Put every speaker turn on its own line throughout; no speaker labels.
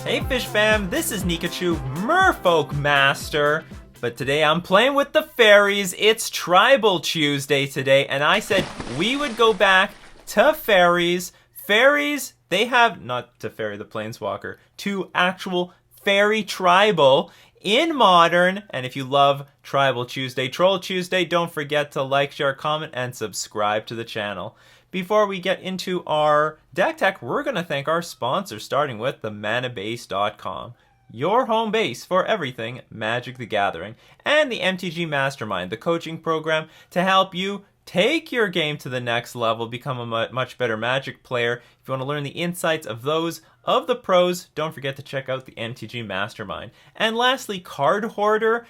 Hey Fish Fam, this is Nikachu, Merfolk Master, but today I'm playing with the fairies. It's Tribal Tuesday today, and I said we would go back to fairies. Fairies, they have, not to Fairy the Planeswalker, to actual fairy tribal in Modern. And if you love Tribal Tuesday, Troll Tuesday, don't forget to like, share, comment, and subscribe to the channel. Before we get into our deck tech, we're going to thank our sponsors, starting with themanabase.com, your home base for everything Magic the Gathering, and the MTG Mastermind, the coaching program to help you take your game to the next level, become a much better Magic player. If you want to learn the insights of those of the pros, don't forget to check out the MTG Mastermind. And lastly, Card Hoarder,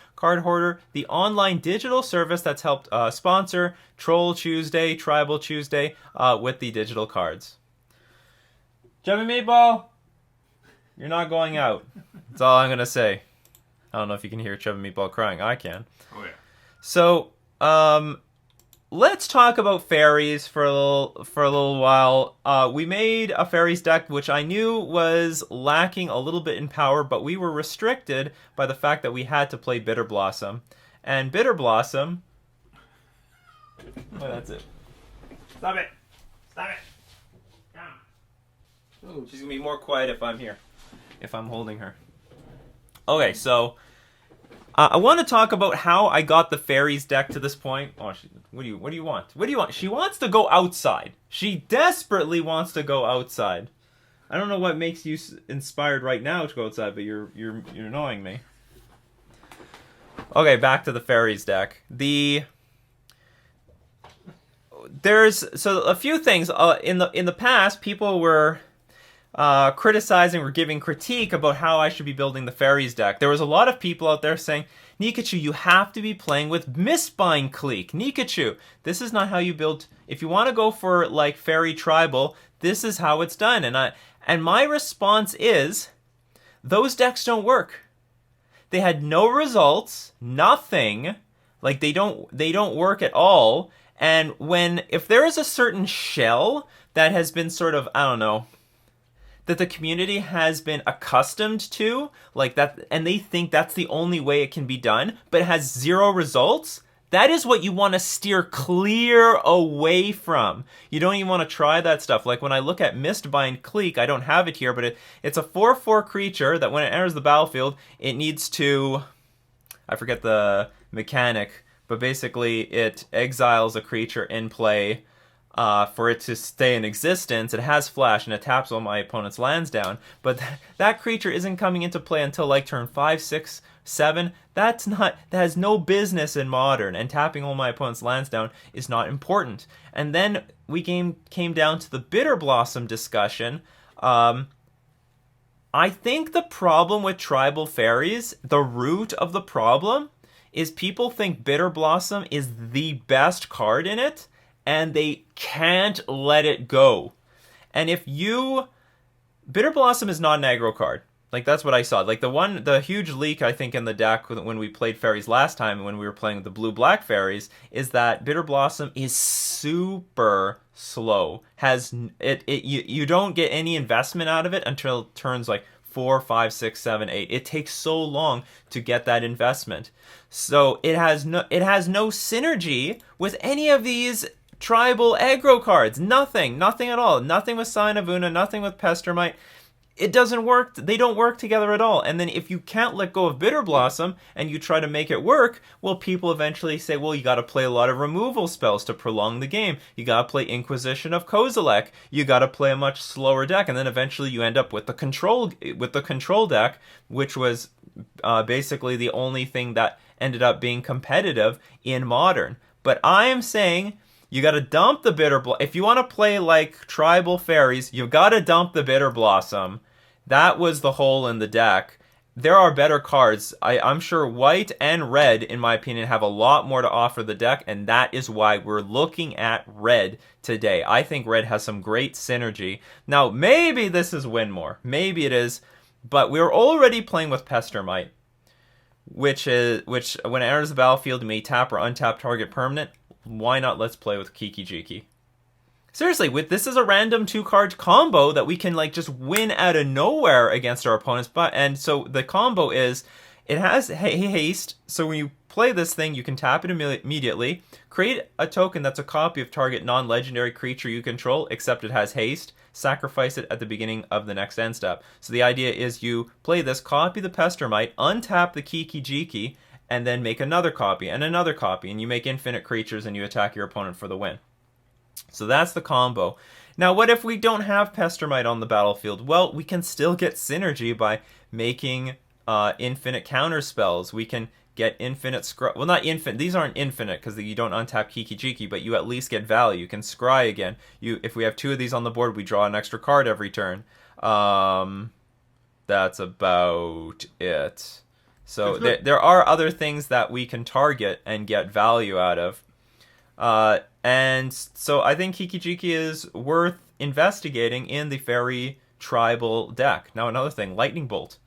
the online digital service that's helped sponsor Troll Tuesday, Tribal Tuesday with the digital cards. Chubby Meatball, you're not going out. That's all I'm going to say. I don't know if you can hear Chubby Meatball crying. I can.
Oh, yeah.
So, let's talk about fairies for a little while. We made a fairies deck which I knew was lacking a little bit in power, but we were restricted by the fact that we had to play Bitter Blossom. And Bitter Blossom... Oh, that's it. Stop it! Stop it! Down. Oh, she's gonna be more quiet if I'm here. If I'm holding her. Okay, so... I want to talk about how I got the fairies deck to this point. Oh, what do you want? What do you want? She wants to go outside. She desperately wants to go outside. I don't know what makes you inspired right now to go outside, but you're annoying me. Okay, back to the fairies deck. There's a few things in the past. People were criticizing or giving critique about how I should be building the fairies deck. There was a lot of people out there saying, Nikachu, you have to be playing with Mistbind Clique. Nikachu, this is not how you build. If you want to go for like fairy tribal, this is how it's done. And my response is, those decks don't work. They had no results, nothing. Like they don't work at all. And if there is a certain shell that has been sort of, I don't know, that the community has been accustomed to, like that, and they think that's the only way it can be done, but it has zero results, that is what you want to steer clear away from. You don't even want to try that stuff. Like when I look at Mistbind Clique, I don't have it here, but it's a 4/4 creature that when it enters the battlefield, it needs to, I forget the mechanic, but basically it exiles a creature in play for it to stay in existence. It has flash and it taps all my opponent's lands down, but that creature isn't coming into play until like turn 5, 6, 7. That has no business in Modern, and tapping all my opponent's lands down is not important. And then we came down to the Bitter Blossom discussion. I think the problem with Tribal Fairies, the root of the problem, is people think Bitter Blossom is the best card in it, and they can't let it go. And Bitter Blossom is not an aggro card. Like, that's what I saw. Like, the huge leak, I think, in the deck when we played Fairies last time, when we were playing the blue-black Fairies, is that Bitter Blossom is super slow. You don't get any investment out of it until turns like 4, 5, 6, 7, 8. It takes so long to get that investment. So it has no synergy with any of these tribal aggro cards. Nothing at all. Nothing with Sign of Una, nothing with Pestermite. It doesn't work. They don't work together at all. And then if you can't let go of Bitter Blossom and you try to make it work, well, people eventually say, well, you got to play a lot of removal spells to prolong the game. You got to play Inquisition of Kozilek. You got to play a much slower deck, and then eventually you end up with the control deck, which was basically the only thing that ended up being competitive in Modern. But I am saying, you gotta dump the Bitter Blossom. If you want to play like Tribal Fairies, you gotta dump the Bitter Blossom. That was the hole in the deck. There are better cards. I'm sure white and red, in my opinion, have a lot more to offer the deck, and that is why we're looking at red today. I think red has some great synergy. Now, maybe this is win more. Maybe it is, but we're already playing with Pestermite, which when it enters the battlefield, you may tap or untap target permanent. Why not let's play with Kiki-Jiki? Seriously, this is a random 2-card combo that we can like just win out of nowhere against our opponents. And so the combo is, it has haste. So when you play this thing, you can tap it immediately, create a token that's a copy of target non-legendary creature you control, except it has haste. Sacrifice it at the beginning of the next end step. So the idea is you play this, copy the Pestermite, untap the Kiki-Jiki, and then make another copy and another copy, and you make infinite creatures and you attack your opponent for the win. So that's the combo. Now, what if we don't have Pestermite on the battlefield? Well, we can still get synergy by making infinite counter spells. We can get infinite well, not infinite. These aren't infinite because you don't untap Kiki-Jiki, but you at least get value. You can scry again. If we have 2 of these on the board, we draw an extra card every turn. That's about it. So there are other things that we can target and get value out of. And so I think Kiki-Jiki is worth investigating in the Fairy Tribal deck. Now another thing, Lightning Bolt.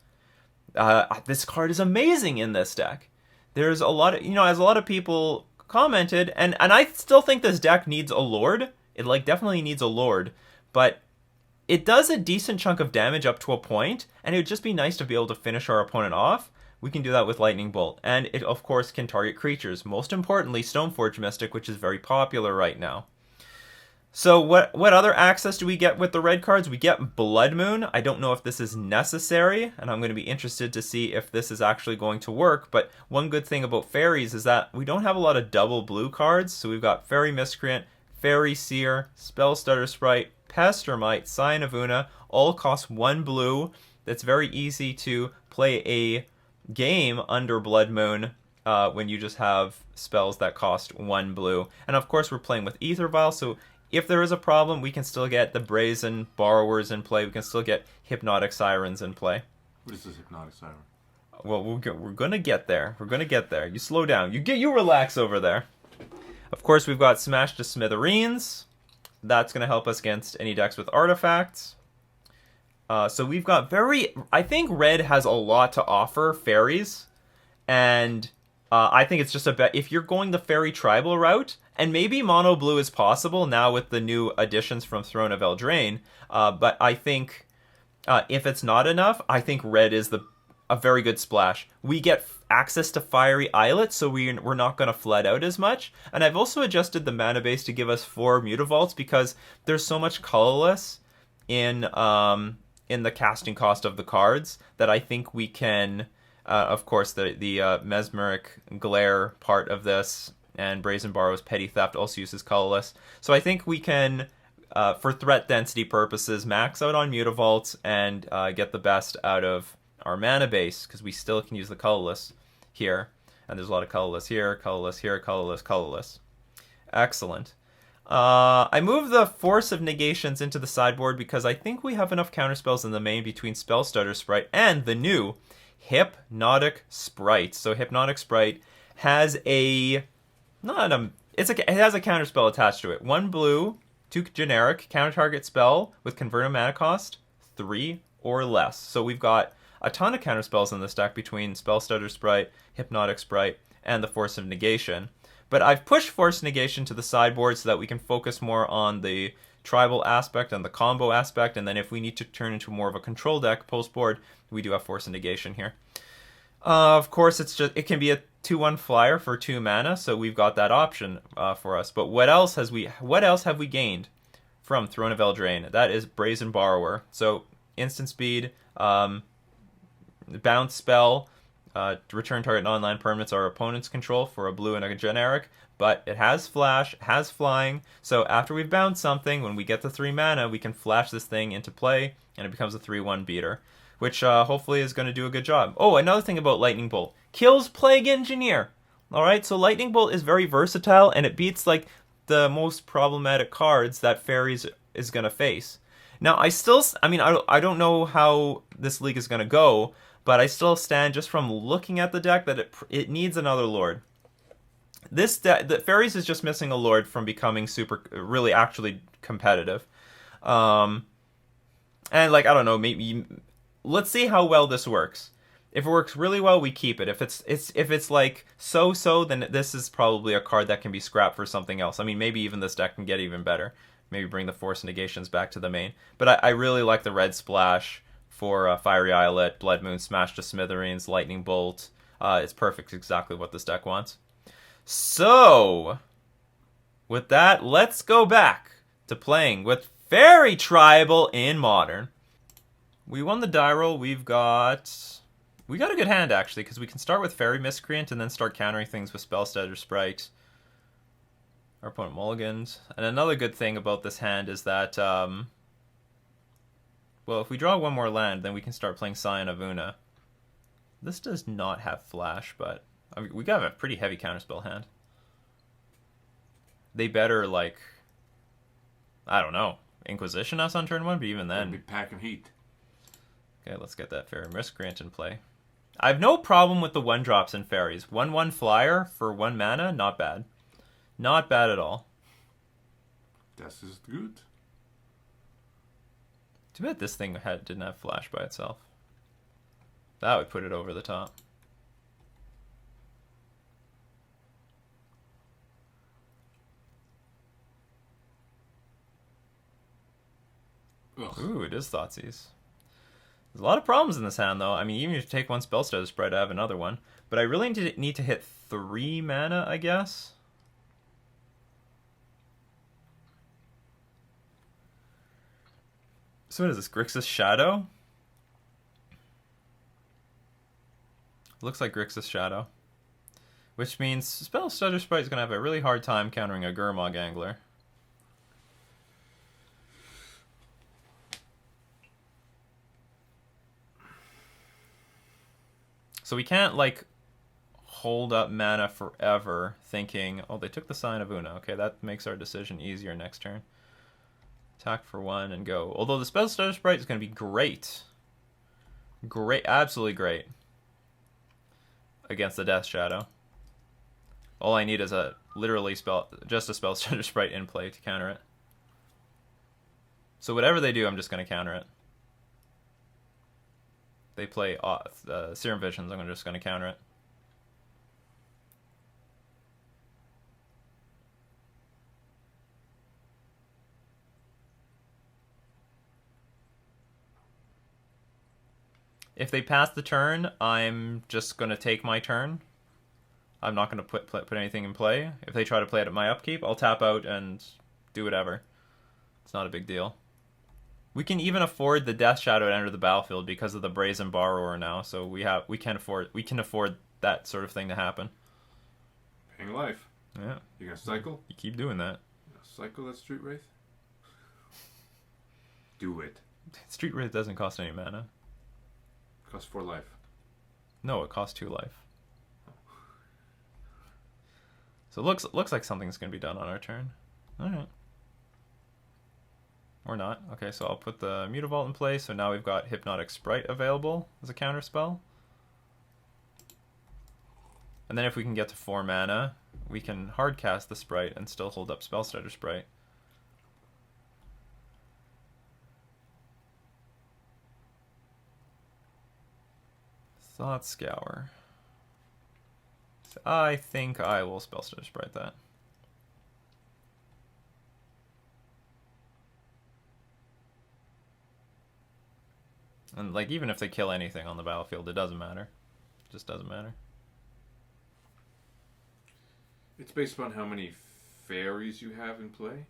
This card is amazing in this deck. There's a lot of, as a lot of people commented, and I still think this deck needs a Lord. It like definitely needs a Lord, but it does a decent chunk of damage up to a point, and it would just be nice to be able to finish our opponent off. We can do that with Lightning Bolt, and it of course can target creatures. Most importantly, Stoneforge Mystic, which is very popular right now. So what other access do we get with the red cards? We get Blood Moon. I don't know if this is necessary, and I'm going to be interested to see if this is actually going to work. But one good thing about Fairies is that we don't have a lot of double blue cards. So we've got Fairy Miscreant, Fairy Seer, Spellstutter Sprite, Pestermite, Sign of Una, all cost 1 blue. That's very easy to play a game under Blood Moon when you just have spells that cost 1 blue. And of course we're playing with Aether Vial, so if there is a problem, we can still get the Brazen Borrowers in play. We can still get Hypnotic Sirens in play.
What is this Hypnotic Siren?
Well, we're gonna get there. We're gonna get there. You slow down. You relax over there. Of course, we've got Smash to Smithereens. That's gonna help us against any decks with artifacts. So we've got I think red has a lot to offer Fairies, and I think it's just a bet. If you're going the Fairy Tribal route, and maybe mono blue is possible now with the new additions from Throne of Eldraine, but I think if it's not enough, I think red is a very good splash. We get access to Fiery Islet, so we're not going to flood out as much. And I've also adjusted the mana base to give us 4 Mutavaults because there's so much colorless in the casting cost of the cards that I think we can, of course, the Mesmeric Glare part of this, and Brazen Borrow's Petty Theft also uses colorless. So I think we can, for threat density purposes, max out on Mutavaults and get the best out of our mana base, because we still can use the colorless here. And there's a lot of colorless here, colorless here, colorless, colorless. Excellent. I moved the Force of Negations into the sideboard because I think we have enough counterspells in the main between Spellstutter Sprite and the new Hypnotic Sprite. So Hypnotic Sprite has it has a counterspell attached to it. 1 blue, 2 generic, counter target spell with converted mana cost 3 or less. So we've got a ton of counterspells in this deck between Spellstutter Sprite, Hypnotic Sprite, and the Force of Negation. But I've pushed Force Negation to the sideboard so that we can focus more on the tribal aspect and the combo aspect, and then if we need to turn into more of a control deck post-board, we do have Force of Negation here. Of course, it can be a 2/1 flyer for 2 mana, so we've got that option for us. But what else have we gained from Throne of Eldraine? That is Brazen Borrower. So instant speed, bounce spell, return target non-land permanents our opponent's control for a blue and a generic, but it has flash, has flying, so after we've bounced something, when we get the 3 mana, we can flash this thing into play, and it becomes a 3/1 beater, which hopefully is going to do a good job. Oh, another thing about Lightning Bolt. Kills Plague Engineer! Alright, so Lightning Bolt is very versatile, and it beats, like, the most problematic cards that Fairies is going to face. Now, I don't know how this league is going to go, but I still stand, just from looking at the deck, that it needs another Lord. The Fairies is just missing a Lord from becoming really actually competitive. And like, I don't know, maybe let's see how well this works. If it works really well, we keep it. If it's like so, then this is probably a card that can be scrapped for something else. I mean, maybe even this deck can get even better. maybe bring the Force Negations back to the main. But I really like the red splash for Fiery Islet, Blood Moon, Smash to Smithereens, Lightning Bolt. It's perfect, exactly what this deck wants. So, with that, let's go back to playing with Fairy Tribal in Modern. We won the die roll. We got a good hand, actually, because we can start with Fairy Miscreant and then start countering things with Spellstutter Sprite. Our opponent mulligans. And another good thing about this hand is that, well, if we draw one more land, then we can start playing Scion of Una. This does not have Flash, but I mean, we got a pretty heavy counterspell hand. They better, like, I don't know, Inquisition us on turn 1, but even then.
Be packing heat.
Okay, let's get that Fairy Miscreant in play. I have no problem with the 1-drops in Fairies. 1/1 flyer for 1 mana, not bad. Not bad at all.
Das ist gut.
Too bad this thing didn't have Flash by itself. That would put it over the top.
Ugh.
Ooh, it is Thoughtseize. There's a lot of problems in this hand, though. I mean, even if you take one Spellstutter Sprite, I have another one. But I really need to hit 3 mana, I guess. So what is this, Grixis Shadow? Looks like Grixis Shadow. Which means Spellstutter Sprite is going to have a really hard time countering a Gurmag Angler. So we can't, like, hold up mana forever thinking, oh, they took the Sign of Una. Okay, that makes our decision easier next turn. Attack for 1 and go. Although the Spellstutter Sprite is going to be great. Great, absolutely great. Against the Death Shadow. All I need is just a Spellstutter Sprite in play to counter it. So whatever they do, I'm just going to counter it. They play Serum Visions, I'm just going to counter it. If they pass the turn, I'm just going to take my turn. I'm not going to put anything in play. If they try to play it at my upkeep, I'll tap out and do whatever. It's not a big deal. We can even afford the Death Shadow to enter the battlefield because of the Brazen Borrower now, so we can afford that sort of thing to happen.
Paying life.
Yeah.
You gonna cycle?
You keep doing that.
Cycle that Street Wraith? Do it.
Street Wraith doesn't cost any mana.
Costs 4 life.
No, it costs 2 life. So it looks like something's gonna be done on our turn. Alright. Or not. Okay, so I'll put the Mutavault in place. So now we've got Hypnotic Sprite available as a counter spell. And then if we can get to 4 mana, we can hard cast the Sprite and still hold up Spellstutter Sprite. Thought Scour. I think I will Spellstutter Sprite that. And, like, even if they kill anything on the battlefield, it doesn't matter. It just doesn't matter.
It's based upon how many fairies you have in play?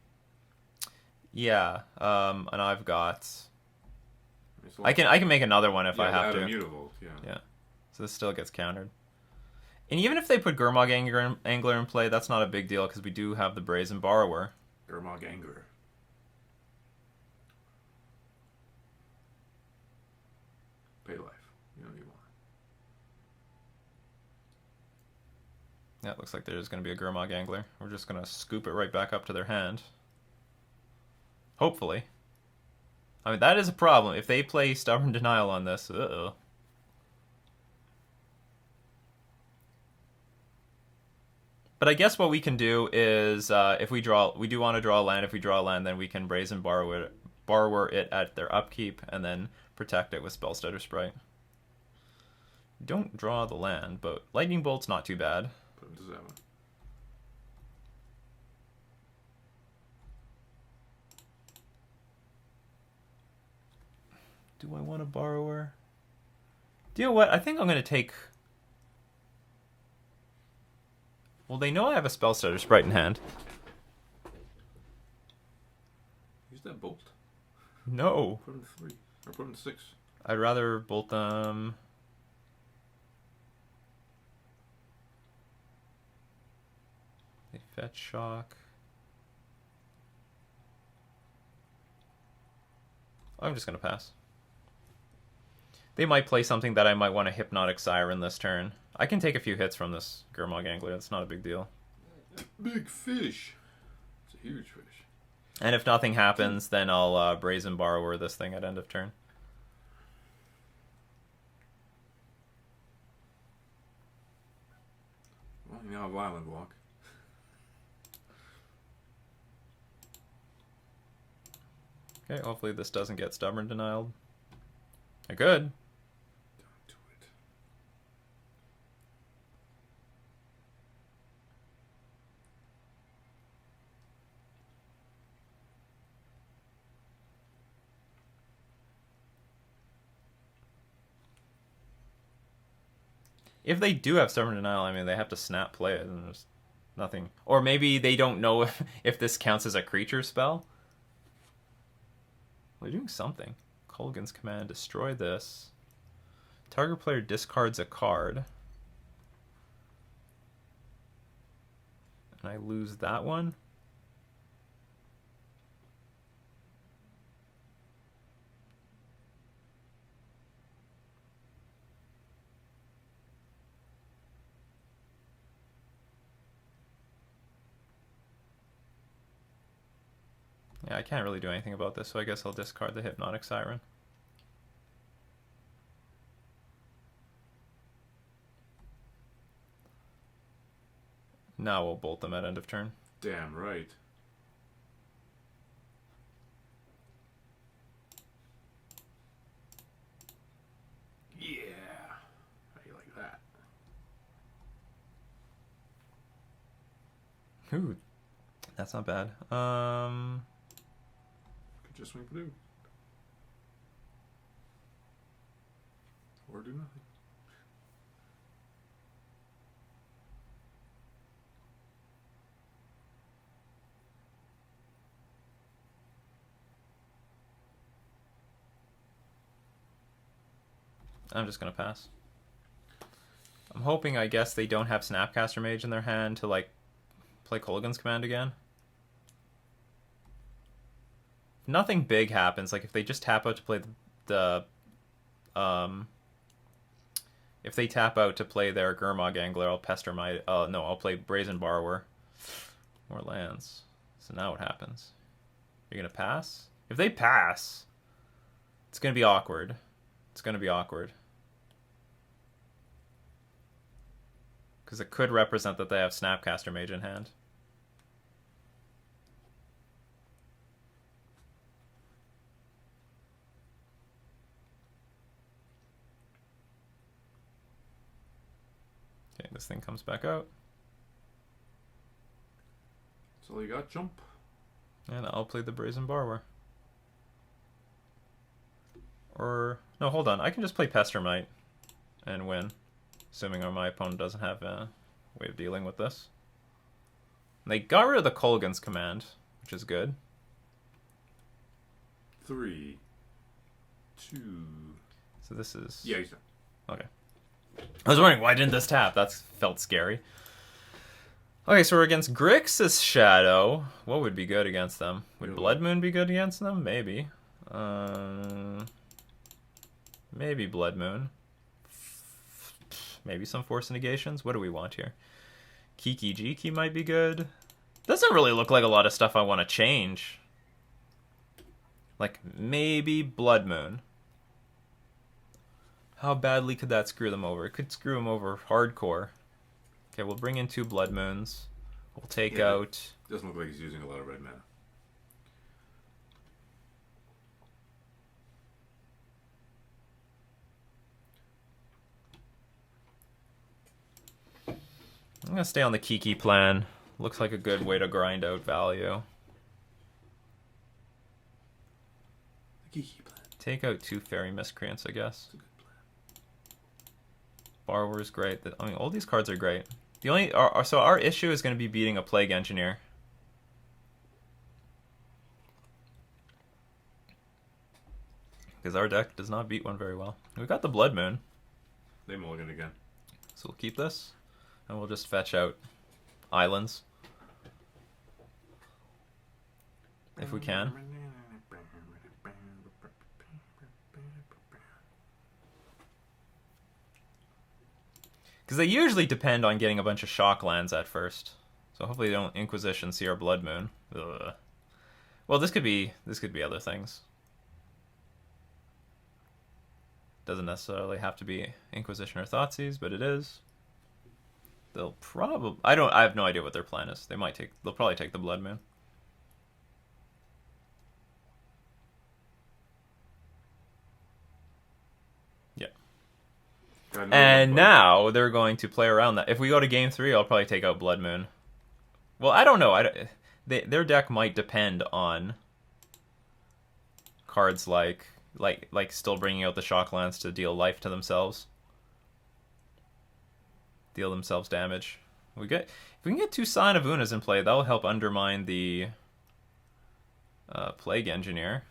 Yeah, and I've got... I can make another one if I have to.
Mutavault, yeah.
Yeah. So this still gets countered. And even if they put Gurmag Angler in play, that's not a big deal because we do have the Brazen Borrower.
Gurmag Angler. Pay life. You don't need one.
Yeah, it looks like there's going to be a Gurmag Angler. We're just going to scoop it right back up to their hand. Hopefully. I mean, that is a problem. If they play Stubborn Denial on this, uh-oh. But I guess what we can do is, if we do want to draw a land. If we draw a land, then we can Brazen Borrower it at their upkeep, and then protect it with Spellstutter Sprite. Don't draw the land, but Lightning Bolt's not too bad.
Put him to 7.
Do I want a borrower? Do you know what? I think I'm going to take... Well, they know I have a spell starter Sprite in hand.
Use that bolt.
No.
Put in 3. Or put in 6.
I'd rather bolt them... They fetch shock. I'm just going to pass. They might play something that I might want to Hypnotic Siren this turn. I can take a few hits from this Gurmag Angler. It's not a big deal.
Big fish. It's a huge fish.
And if nothing happens, then I'll Brazen Borrower this thing at end of turn.
Well, you now have Island Walk.
Okay, hopefully this doesn't get Stubborn Denied. I could.
Don't do it.
If they do have Stubborn Denial, I mean, they have to snap play it, and there's nothing. Or maybe they don't know if this counts as a creature spell. They're doing something. Kolaghan's Command, destroy this. Target player discards a card. And I lose that one. Yeah, I can't really do anything about this, so I guess I'll discard the Hypnotic Siren. Now we'll bolt them at end of turn.
Damn right. Yeah. How do you like that?
Ooh, that's not bad.
Could just swing blue. Or do nothing.
I'm just gonna pass. I'm hoping, I guess, they don't have Snapcaster Mage in their hand to, like, play Kolaghan's Command again. Nothing big happens. Like, if they just tap out to play if they tap out to play their Gurmag Angler, I'll Pestermite. No, I'll play Brazen Borrower. More lands. So now what happens? You're gonna pass? If they pass, it's gonna be awkward. It's gonna be awkward. Because it could represent that they have Snapcaster Mage in hand. Okay, this thing comes back out.
That's all you got, jump.
And I'll play the Brazen Borrower. Or, no, hold on. I can just play Pestermite and win. Assuming my opponent doesn't have a way of dealing with this. And they got rid of the Kolaghan's Command, which is good.
3, 2.
So this is...
Yeah, he's done.
Okay. I was wondering, why didn't this tap? That felt scary. Okay, so we're against Grixis Shadow. What would be good against them? Would Blood Moon be good against them? Maybe. Maybe Blood Moon. Maybe some Force Negations. What do we want here? Kiki-Jiki might be good. Doesn't really look like a lot of stuff I want to change. Like, maybe Blood Moon. How badly could that screw them over? It could screw them over hardcore. Okay, we'll bring in 2 Blood Moons. We'll take out...
Doesn't look like he's using a lot of red mana.
I'm going to stay on the Kiki plan. Looks like a good way to grind out value.
The Kiki plan.
Take out 2 Fairy Miscreants, I guess. Borrower is great. I mean, all these cards are great. The only so our issue is going to be beating a Plague Engineer. Because our deck does not beat one very well. We've got the Blood Moon.
They mulligan again.
So we'll keep this. And we'll just fetch out islands. If we can. Because they usually depend on getting a bunch of shock lands at first. So hopefully they don't Inquisition see our Blood Moon. Ugh. Well, this could be other things. Doesn't necessarily have to be Inquisition or Thoughtseize, but it is. They'll probably... I have no idea what their plan is. They'll probably take the Blood Moon. Yeah. And now they're going to play around that. If we go to game 3, I'll probably take out Blood Moon. Well, I don't know. Their deck might depend on cards like still bringing out the shock lands to deal life to themselves, deal themselves damage. If we can get 2 Sign of Unas in play, that'll help undermine the Plague Engineer,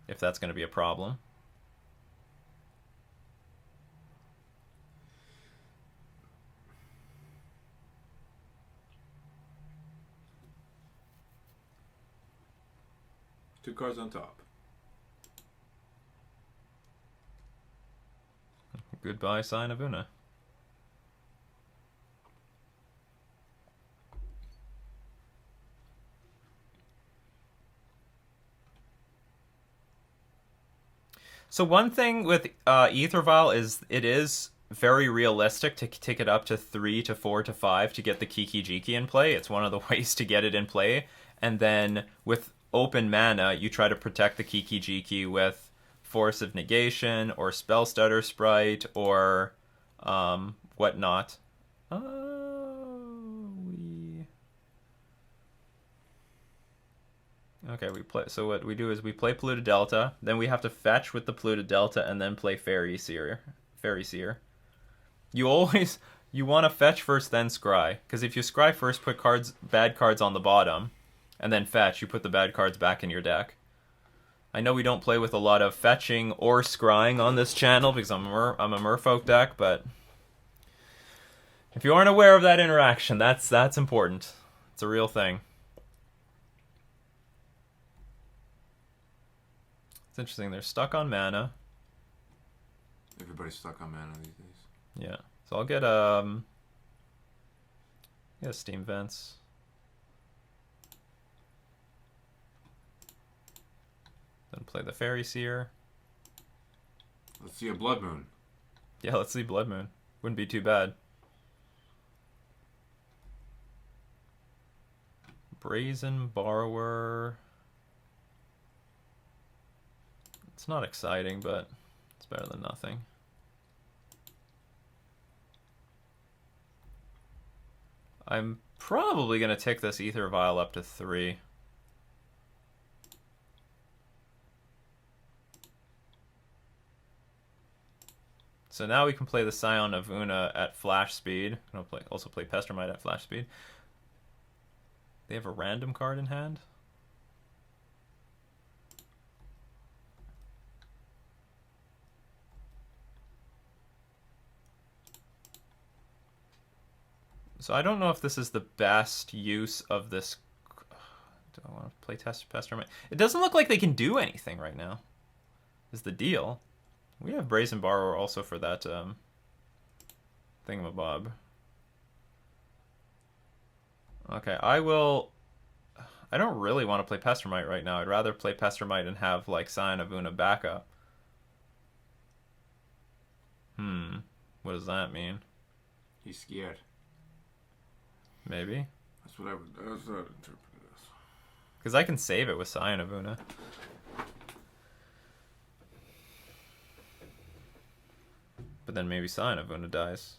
if that's going to be a problem.
Two cards on top.
Goodbye, Sign of Una. So one thing with Aether Vial is it is very realistic to tick it up to 3 to 4 to 5 to get the Kiki-Jiki in play. It's one of the ways to get it in play. And then with open mana, you try to protect the Kiki-Jiki with Force of Negation or Spell Stutter Sprite or whatnot. Okay, we play. So what we do is we play Polluted Delta, then we have to fetch with the Polluted Delta, and then play Fairy Seer. You want to fetch first, then scry, because if you scry first, put bad cards on the bottom, and then fetch, you put the bad cards back in your deck. I know we don't play with a lot of fetching or scrying on this channel because I'm a Merfolk deck, but if you aren't aware of that interaction, that's important. It's a real thing. It's interesting. They're stuck on mana.
Everybody's stuck on mana these days.
Yeah. So I'll get Steam Vents. Then play the Fairy Seer.
Let's see a Blood Moon.
Yeah, let's see Blood Moon. Wouldn't be too bad. Brazen Borrower. It's not exciting, but it's better than nothing. I'm probably going to tick this Aether Vial up to 3. So now we can play the Scion of Una at flash speed. I'll also play Pestermite at flash speed. They have a random card in hand. So I don't know if this is the best use of this. Do I want to play Pestermite? It doesn't look like they can do anything right now, is the deal. We have Brazen Borrower also for that thingamabob. Okay, I don't really want to play Pestermite right now. I'd rather play Pestermite and have, like, Scion of Una backup. What does that mean?
He's scared.
Maybe.
That's what I would interpret it as.
Because I can save it with Scion of Una. But then maybe Scion of Una dies.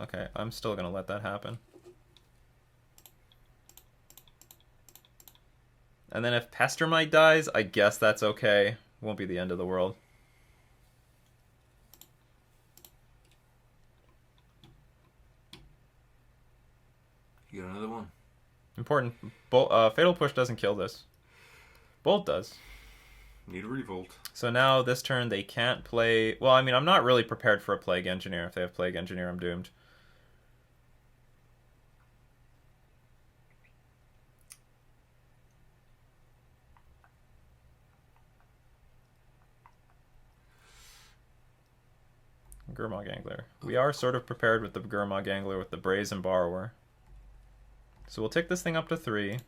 Okay, I'm still going to let that happen. And then if Pestermite dies, I guess that's okay. Won't be the end of the world.
You got another one?
Important. Fatal Push doesn't kill this. Bolt does.
Need a revolt.
So now this turn they can't play... Well, I mean, I'm not really prepared for a Plague Engineer. If they have Plague Engineer, I'm doomed. Gurmag Angler. We are sort of prepared with the Gurmag Angler with the Brazen Borrower. So we'll take this thing up to 3.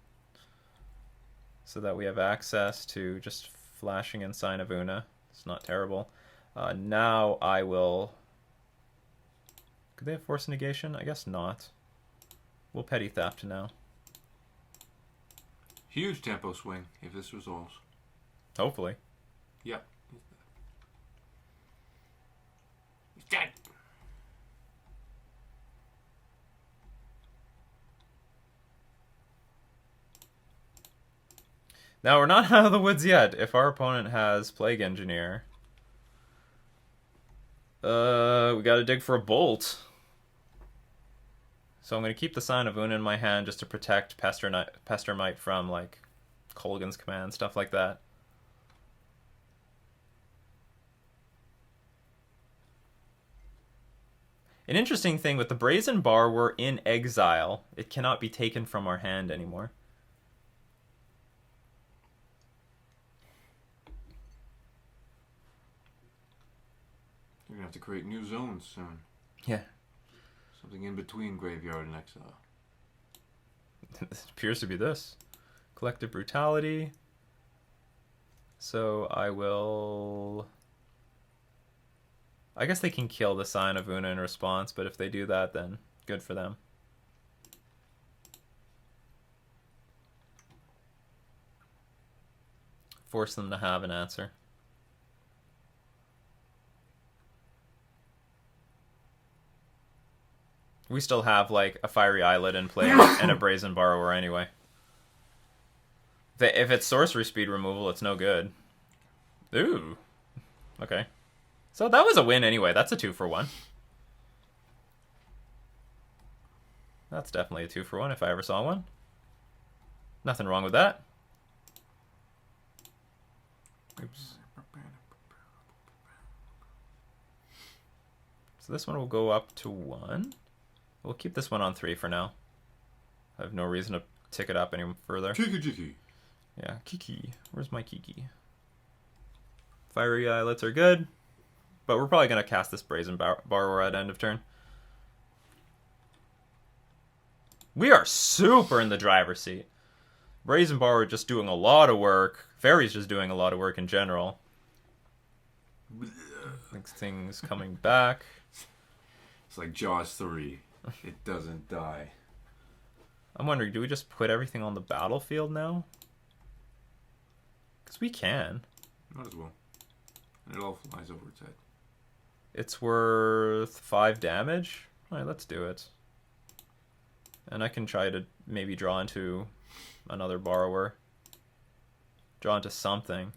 So that we have access to just flashing in Sign of Una. It's not terrible. Now I will... Could they have Force Negation? I guess not. We'll Petty Theft now.
Huge tempo swing if this resolves.
Hopefully.
Yep. He's dead.
Now we're not out of the woods yet. If our opponent has Plague Engineer, we gotta dig for a Bolt. So I'm gonna keep the Sign of Una in my hand just to protect Pestermite from like Kolgan's Command, stuff like that. An interesting thing with the Brazen Bar, we're in exile. It cannot be taken from our hand anymore.
You're gonna have to create new zones soon.
Yeah.
Something in between Graveyard and Exile.
It appears to be this. Collective Brutality. So I will... I guess they can kill the Sign of Una in response, but if they do that, then good for them. Force them to have an answer. We still have, like, a Fiery Islet in play and a Brazen Borrower anyway. If it's sorcery speed removal, it's no good. Ooh. Okay. So that was a win anyway. That's a 2-for-1. That's definitely a 2-for-1 if I ever saw one. Nothing wrong with that. Oops. So this one will go up to 1. We'll keep this one on 3 for now. I have no reason to tick it up any further.
Kiki-Jiki.
Yeah, Kiki. Where's my Kiki? Fiery Islets are good. But we're probably going to cast this Brazen Borrower at end of turn. We are super in the driver's seat. Brazen Borrower just doing a lot of work. Fairies just doing a lot of work in general. Things coming back.
It's like Jaws 3. It doesn't die.
I'm wondering, do we just put everything on the battlefield now? Because we can.
Might as well. And it all flies over its head.
It's worth 5 damage? Alright, let's do it. And I can try to maybe draw into another borrower. Draw into something.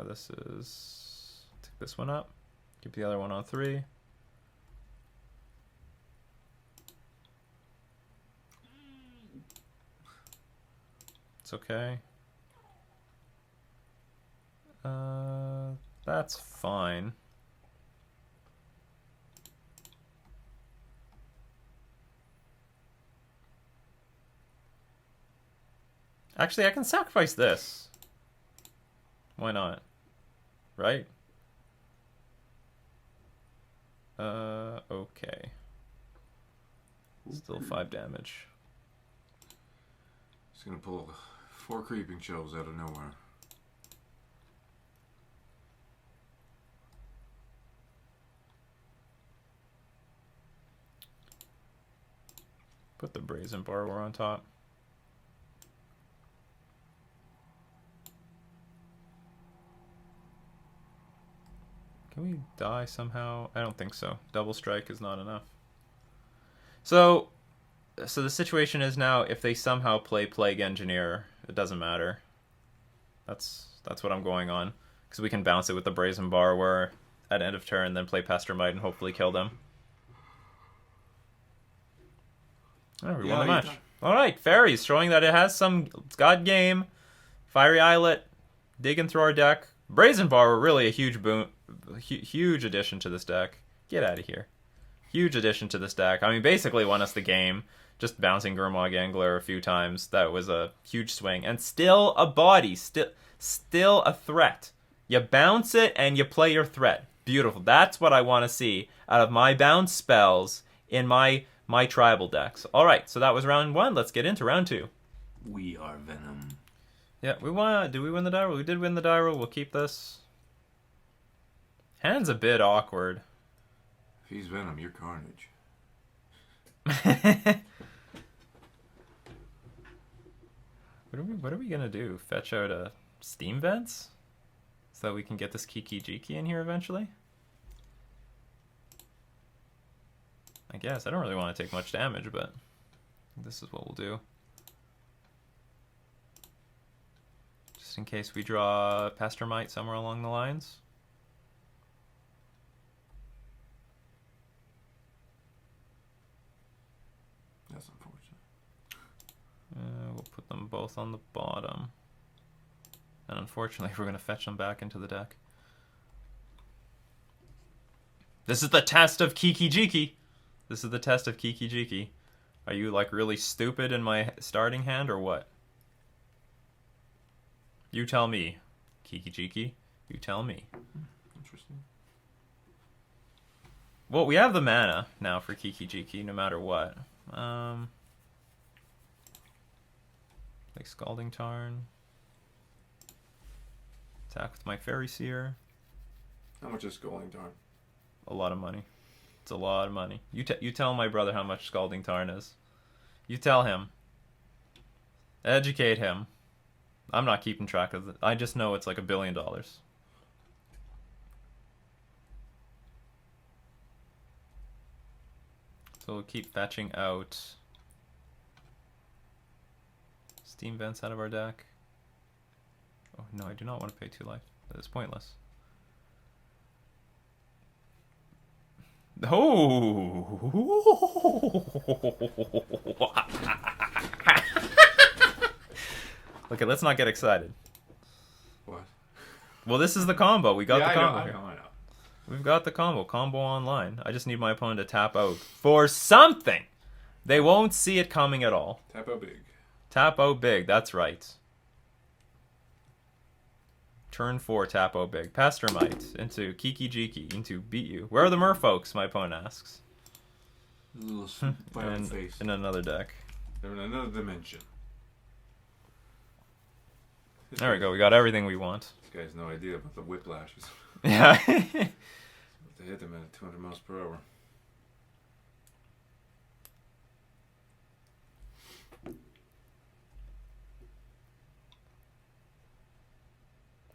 This is... Take this one up. Keep the other one on 3. It's okay. That's fine. Actually, I can sacrifice this. Why not? Right? Okay. Still 5 damage.
It's gonna pull 4 creeping shelves out of nowhere.
Put the Brazen Borrower on top. Can we die somehow? I don't think so. Double strike is not enough. So the situation is now, if they somehow play Plague Engineer, It doesn't matter. That's what I'm going on. Because we can bounce it with the Brazen Borrower at end of turn, then play Pestermite and hopefully kill them. Oh, we won the match. Alright, Fairies, showing that it has some... It's got game. Fiery Islet, digging through our deck. Brazen Borrower, really a huge boon... Huge addition to this deck. Get out of here. Huge addition to this deck. I mean, basically won us the game. Just bouncing Gurmag Angler a few times. That was a huge swing. And still a body. Still a threat. You bounce it and you play your threat. Beautiful. That's what I want to see out of my bounce spells in my tribal decks. Alright, so that was round 1. Let's get into round 2.
We are Venom.
Yeah, we won. Did we win the die roll? We did win the die roll. We'll keep this. Hand's a bit awkward.
If he's Venom, you're Carnage.
What are we gonna do? Fetch out a Steam Vents? So that we can get this Kiki-Jiki in here eventually? I guess. I don't really want to take much damage, but this is what we'll do. Just in case we draw Pestermite somewhere along the lines.
That's unfortunate.
We'll put them both on the bottom. And unfortunately, we're going to fetch them back into the deck. This is the test of Kiki-Jiki. This is the test of Kiki-Jiki. Are you, like, really stupid in my starting hand, or what? You tell me, Kiki-Jiki. You tell me.
Interesting.
Well, we have the mana now for Kiki-Jiki, no matter what. Like Scalding Tarn. Attack with my Fairy Seer.
How much is Scalding Tarn?
A lot of money. It's a lot of money. You tell my brother how much Scalding Tarn is. You tell him. Educate him. I'm not keeping track of it. I just know it's like $1 billion. So we'll keep fetching out Steam Vents out of our deck. Oh no, I do not want to pay 2 life. That is pointless. Oh! Okay, let's not get excited.
What?
Well, this is the combo. We got the combo
I
here.
know.
We've got the combo. Combo online. I just need my opponent to tap out for something. They won't see it coming at all.
Tap out big.
Tap out big. That's right. Turn 4, tap out big. Pestermite into Kiki-Jiki into beat you. Where are the Merfolks? My opponent asks.
A little violent face.
In another deck.
They're in another dimension.
There we go. We got everything we want.
This guy has no idea about the whiplashes.
Yeah.
They hit them at 200 miles per hour.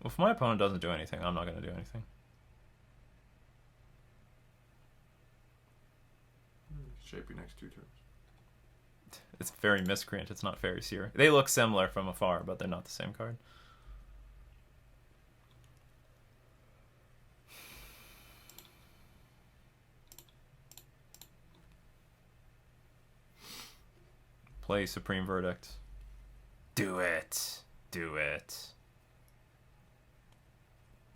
Well, if my opponent doesn't do anything, I'm not going to do anything.
Shape your next 2 turns.
It's very Miscreant. It's not Fairy Seer. They look similar from afar, but they're not the same card. Play Supreme Verdict. Do it. Do it.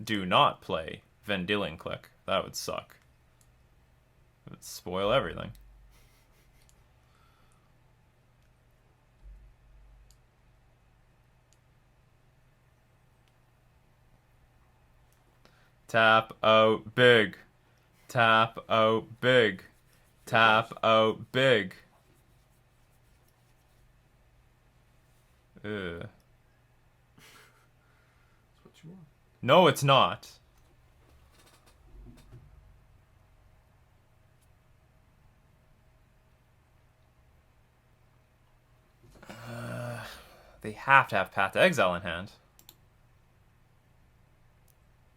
Do not play Vendilion Click. That would suck. It would spoil everything. Tap out big. Tap out big. Tap out big. Ugh.
That's what you want.
No, it's not. They have to have Path to Exile in hand.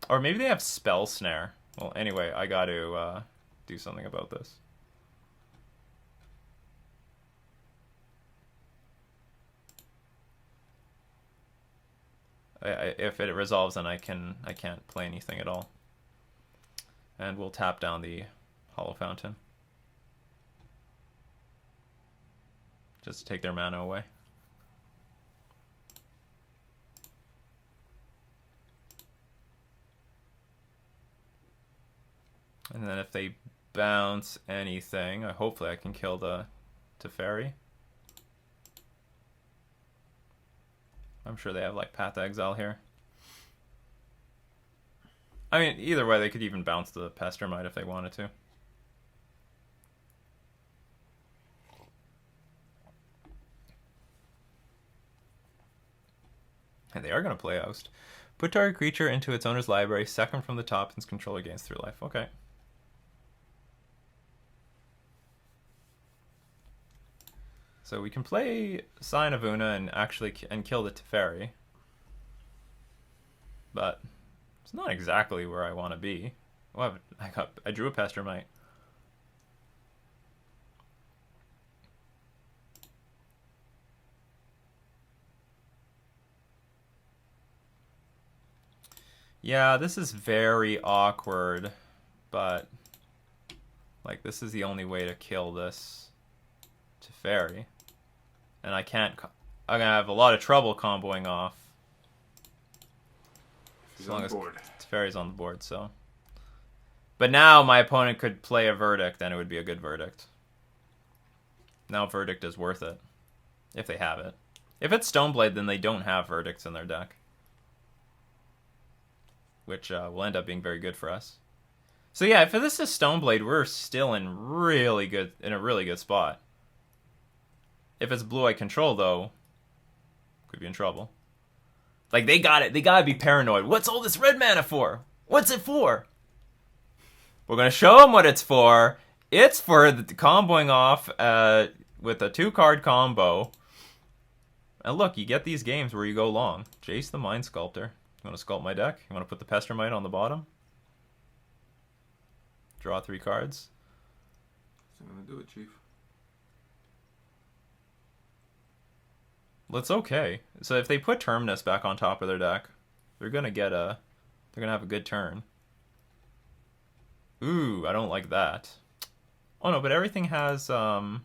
Or maybe they have Spell Snare. Well, anyway, I got to do something about this. if it resolves, then I can't play anything at all. And we'll tap down the Hollow Fountain. Just to take their mana away. And then if they bounce anything, hopefully I can kill the Teferi. I'm sure they have like Path to Exile here. I mean, either way, they could even bounce the Pestermite if they wanted to. And they are going to play Oust. Put target creature into its owner's library, second from the top, and its controller gains 3 life. Okay. So we can play Sign of Una and actually kill the Teferi. But it's not exactly where I want to be. Well, I drew a Pestermite. Yeah, this is very awkward, but like this is the only way to kill this Teferi. And I'm gonna have a lot of trouble comboing off.
He's on the board.
Teferi's on the board, so. But now my opponent could play a Verdict, and it would be a good Verdict. Now Verdict is worth it. If they have it. If it's Stoneblade, then they don't have Verdicts in their deck. Which will end up being very good for us. So yeah, if this is Stoneblade, we're still in a really good spot. If it's Blue Eye Control, though, could be in trouble. Like, they gotta be paranoid. What's all this red mana for? What's it for? We're gonna show them what it's for. It's for the comboing off with a 2-card combo. And look, you get these games where you go long. Jace the Mind Sculptor. You want to sculpt my deck? You want to put the Pestermite on the bottom? Draw 3 cards.
I'm gonna do it, Chief.
Well, it's okay. So if they put Terminus back on top of their deck, they're gonna have a good turn. Ooh, I don't like that. Oh no, but everything has or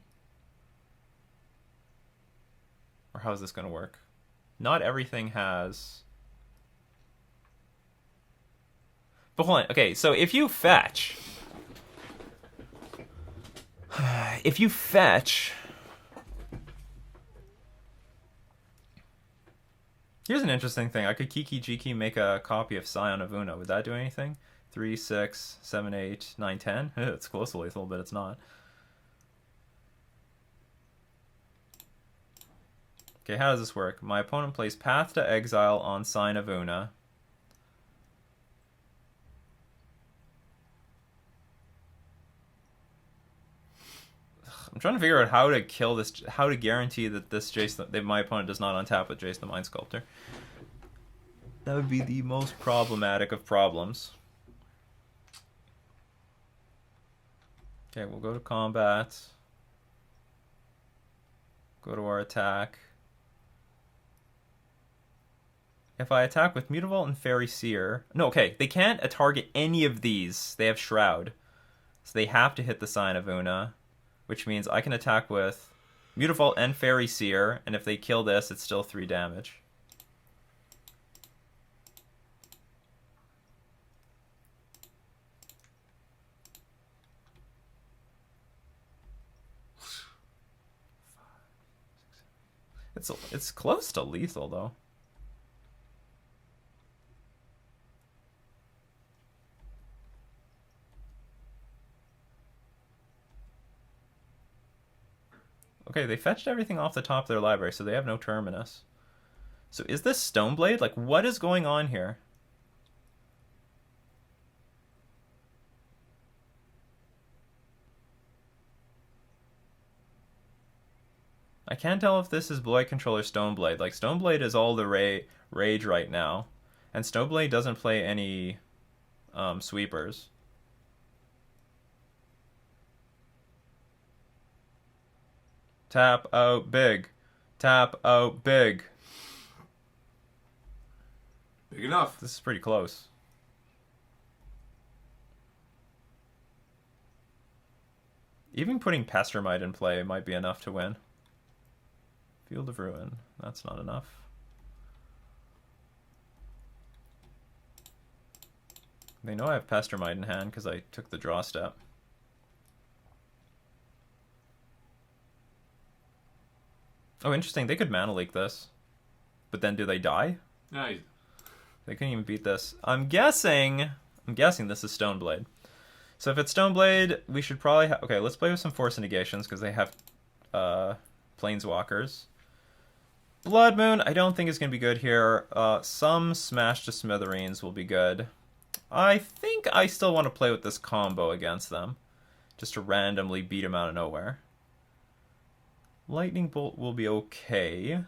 how is this gonna work? Not everything has. But hold on. Okay, so if you fetch, here's an interesting thing. I could Kiki-Jiki make a copy of Scion of Una. Would that do anything? 3, 6, 7, 8, 9, 10. It's close to lethal, but it's not. Okay, how does this work? My opponent plays Path to Exile on Sign of Una. I'm trying to figure out how to kill this, how to guarantee that this my opponent does not untap with Jace the Mind Sculptor. That would be the most problematic of problems. Okay, we'll go to combat. Go to our attack. If I attack with Mutavault and Fairy Seer... No, okay, they can't target any of these. They have Shroud. So they have to hit the Sign of Una. Which means I can attack with Mutavault and Fairy Seer, and if they kill this, it's still 3 damage. It's close to lethal, though. Okay, they fetched everything off the top of their library, so they have no Terminus. So is this Stoneblade? Like, what is going on here? I can't tell if this is Blue Eye Control or Stoneblade. Like, Stoneblade is all the rage right now. And Stoneblade doesn't play any sweepers. Tap out big. Tap out big.
Big enough.
This is pretty close. Even putting Pestermite in play might be enough to win. Field of Ruin. That's not enough. They know I have Pestermite in hand because I took the draw step. Oh, interesting. They could Mana Leak this. But then do they die?
Nice.
They couldn't even beat this. I'm guessing this is Stoneblade. So if it's Stoneblade, we should probably okay, let's play with some Force of Negations because they have Planeswalkers. Blood Moon, I don't think is going to be good here. Some Smash to Smithereens will be good. I think I still want to play with this combo against them. Just to randomly beat them out of nowhere. Lightning Bolt will be okay.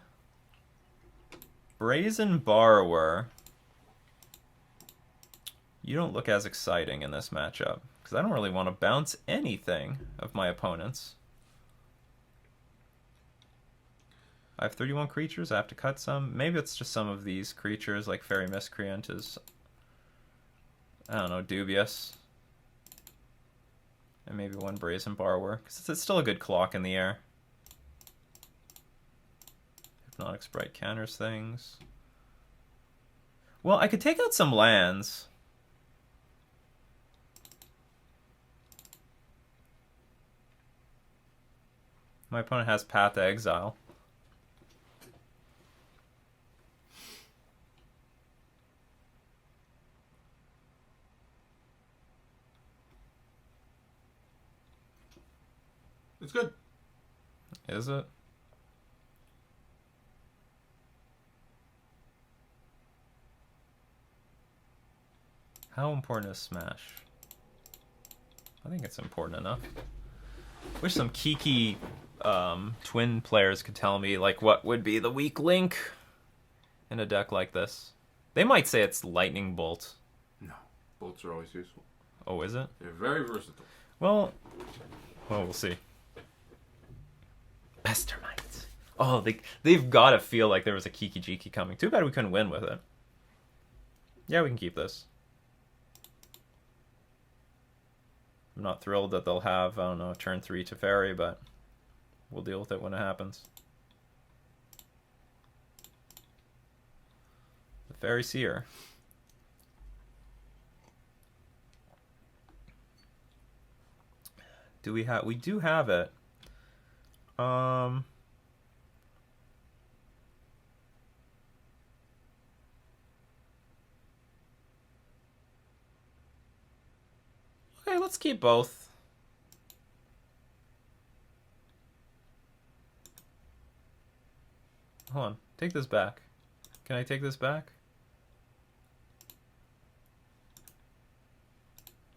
Brazen Borrower. You don't look as exciting in this matchup. Because I don't really want to bounce anything of my opponents. I have 31 creatures. I have to cut some. Maybe it's just some of these creatures, like Fairy Miscreant is, I don't know, dubious. And maybe one Brazen Borrower. Because it's still a good clock in the air. Hypnotic Sprite counters things. Well, I could take out some lands. My opponent has Path to Exile.
It's good.
Is it? How important is Smash? I think it's important enough. Wish some Kiki twin players could tell me like what would be the weak link in a deck like this. They might say it's Lightning Bolt.
No. Bolts are always useful.
Oh, is it?
They're very versatile.
Well, we'll see. Pestermite. Oh, they've got to feel like there was a Kiki-Jiki coming. Too bad we couldn't win with it. Yeah, we can keep this. I'm not thrilled that they'll have, I don't know, turn 3 to Fairy, but we'll deal with it when it happens. The Fairy Seer. Do we have? We do have it. Okay, let's keep both. Hold on. Take this back. Can I take this back?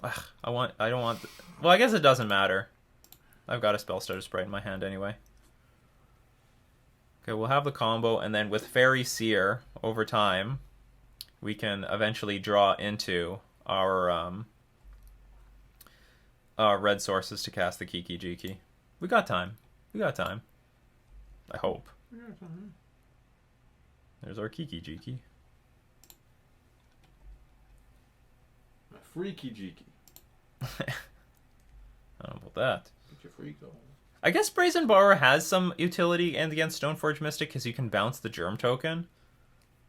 Ugh, I don't want... Well, I guess it doesn't matter. I've got a Spellstutter Sprite in my hand anyway. Okay, we'll have the combo, and then with Fairy Seer, over time, we can eventually draw into our red sources to cast the Kiki-Jiki. We got time. We got time. I hope. There's our Kiki-Jiki.
A freaky Jiki.
I don't know about that.
Get your freak on.
I guess Brazen Borrower has some utility against Stoneforge Mystic because you can bounce the Germ token,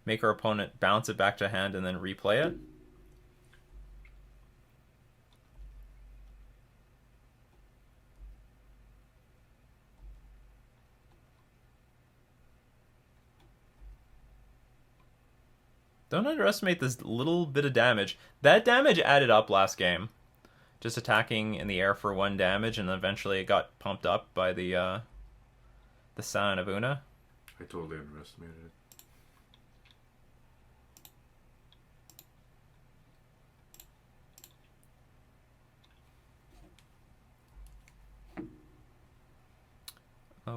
make our opponent bounce it back to hand, and then replay it. Don't underestimate this little bit of damage. That damage added up last game. Just attacking in the air for 1 damage, and eventually it got pumped up by the Scion of Una.
I totally underestimated it.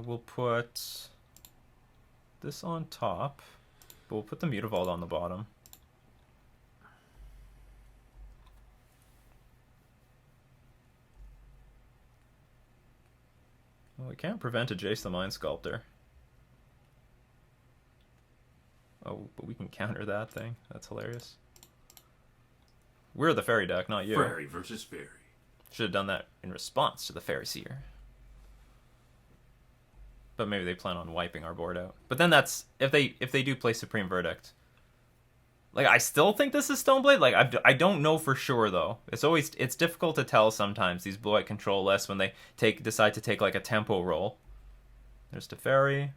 We'll put this on top, but we'll put the Mutavault on the bottom. Well, we can't prevent a Jace the Mind Sculptor. Oh, but we can counter that thing. That's hilarious. We're the fairy deck, not you.
Fairy versus fairy.
Should have done that in response to the Fairy Seer. But maybe they plan on wiping our board out. But then that's if they do play Supreme Verdict. Like, I still think this is Stonblade. Like, I don't know for sure though. It's difficult to tell sometimes these blue-white control lists when they decide to take like a tempo roll. There's Teferi.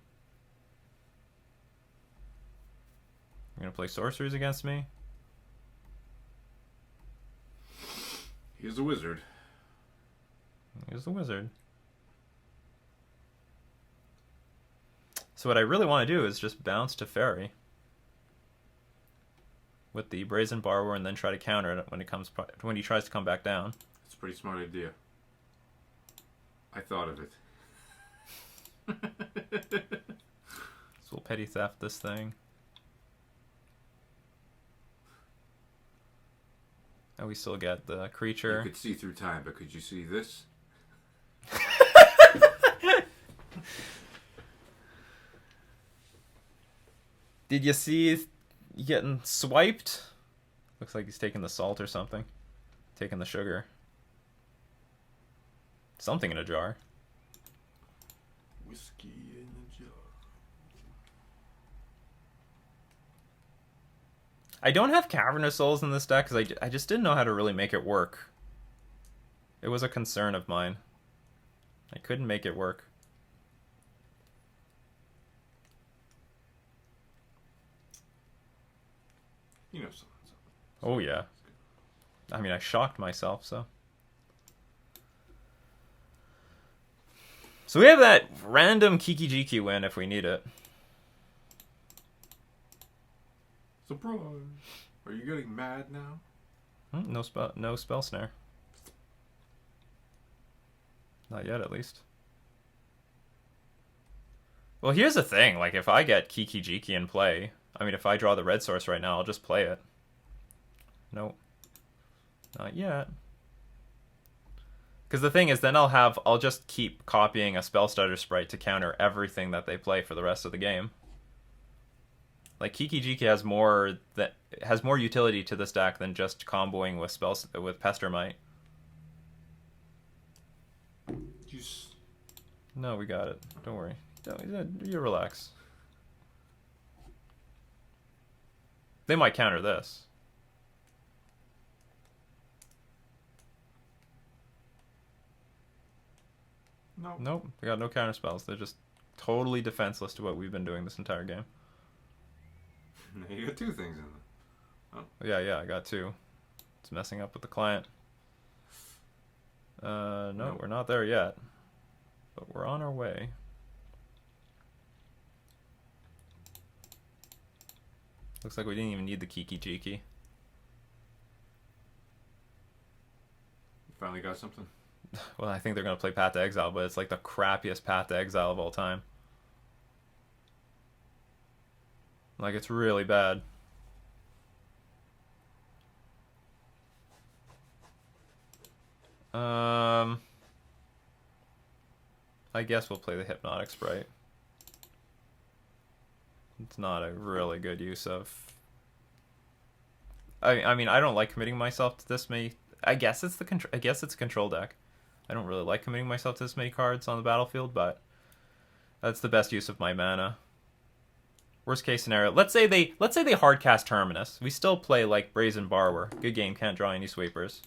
You're gonna play sorceries against me.
He's a wizard.
He's the wizard. So what I really want to do is just bounce to Fairy with the Brazen Borrower, and then try to counter it when he tries to come back down.
It's a pretty smart idea. I thought of it.
So we'll petty theft this thing. And we still get the creature.
You could see through time, but could you see this?
Did you see you getting swiped? Looks like he's taking the salt or something. Taking the sugar. Something in a jar.
Whiskey in a jar.
I don't have Cavernous Souls in this deck because I just didn't know how to really make it work. It was a concern of mine. I couldn't make it work.
You know something.
Oh yeah. I mean, I shocked myself, so. So we have that random Kiki-Jiki win if we need it.
Surprise! Are you getting mad now?
No spell snare. Not yet, at least. Well, here's the thing. Like, if I get Kiki-Jiki in play, I mean, if I draw the red source right now, I'll just play it. Nope. Not yet. Because the thing is, then I'll just keep copying a spell starter sprite to counter everything that they play for the rest of the game. Like, Kiki-Jiki has more utility to this deck than just comboing with Pestermite. No, we got it. Don't worry. You relax. They might counter this.
No.
Nope, they got no counter spells. They're just totally defenseless to what we've been doing this entire game.
You got two things in there.
Oh. Yeah, I got two. It's messing up with the client. No, we're not there yet. But we're on our way. Looks like we didn't even need the Kiki-Jiki.
You finally got something?
Well, I think they're going to play Path to Exile, but it's like the crappiest Path to Exile of all time. Like, it's really bad. I guess we'll play the Hypnotic Sprite. It's not a really good use of... I mean, I don't like committing myself to this many... I guess it's a control deck. I don't really like committing myself to this many cards on the battlefield, but that's the best use of my mana. Worst case scenario, let's say they hardcast Terminus. We still play like Brazen Borrower. Good game, can't draw any sweepers.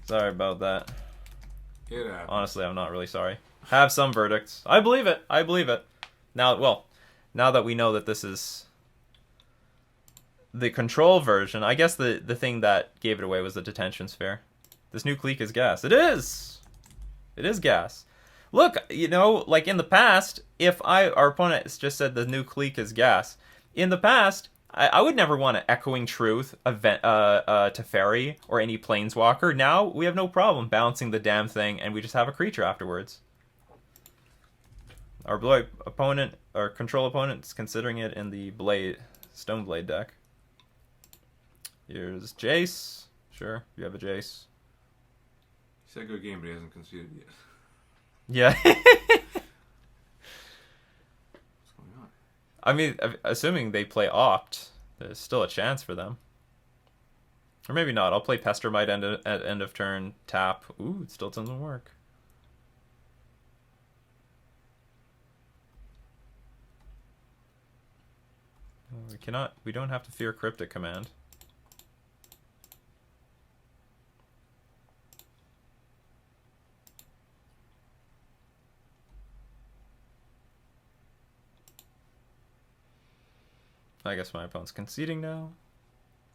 Sorry about that.
It happens.
Honestly, I'm not really sorry. Have some verdicts. I believe it. I believe it. Now that we know that this is the control version, I guess the thing that gave it away was the Detention Sphere. This new clique is gas. It is! It is gas. Look, you know, like in the past, if our opponent just said the new clique is gas, in the past, I would never want an Echoing Truth event, Teferi or any Planeswalker. Now, we have no problem bouncing the damn thing, and we just have a creature afterwards. Our blue opponent, our control opponent, is considering it in the Stoneblade deck. Here's Jace. Sure, you have a Jace.
He said good game, but he hasn't conceded yet.
Yeah.
What's going on?
I mean, assuming they play Opt, there's still a chance for them. Or maybe not. I'll play Pestermite at end of turn, tap. Ooh, it still doesn't work. We don't have to fear Cryptic Command. I guess my opponent's conceding now.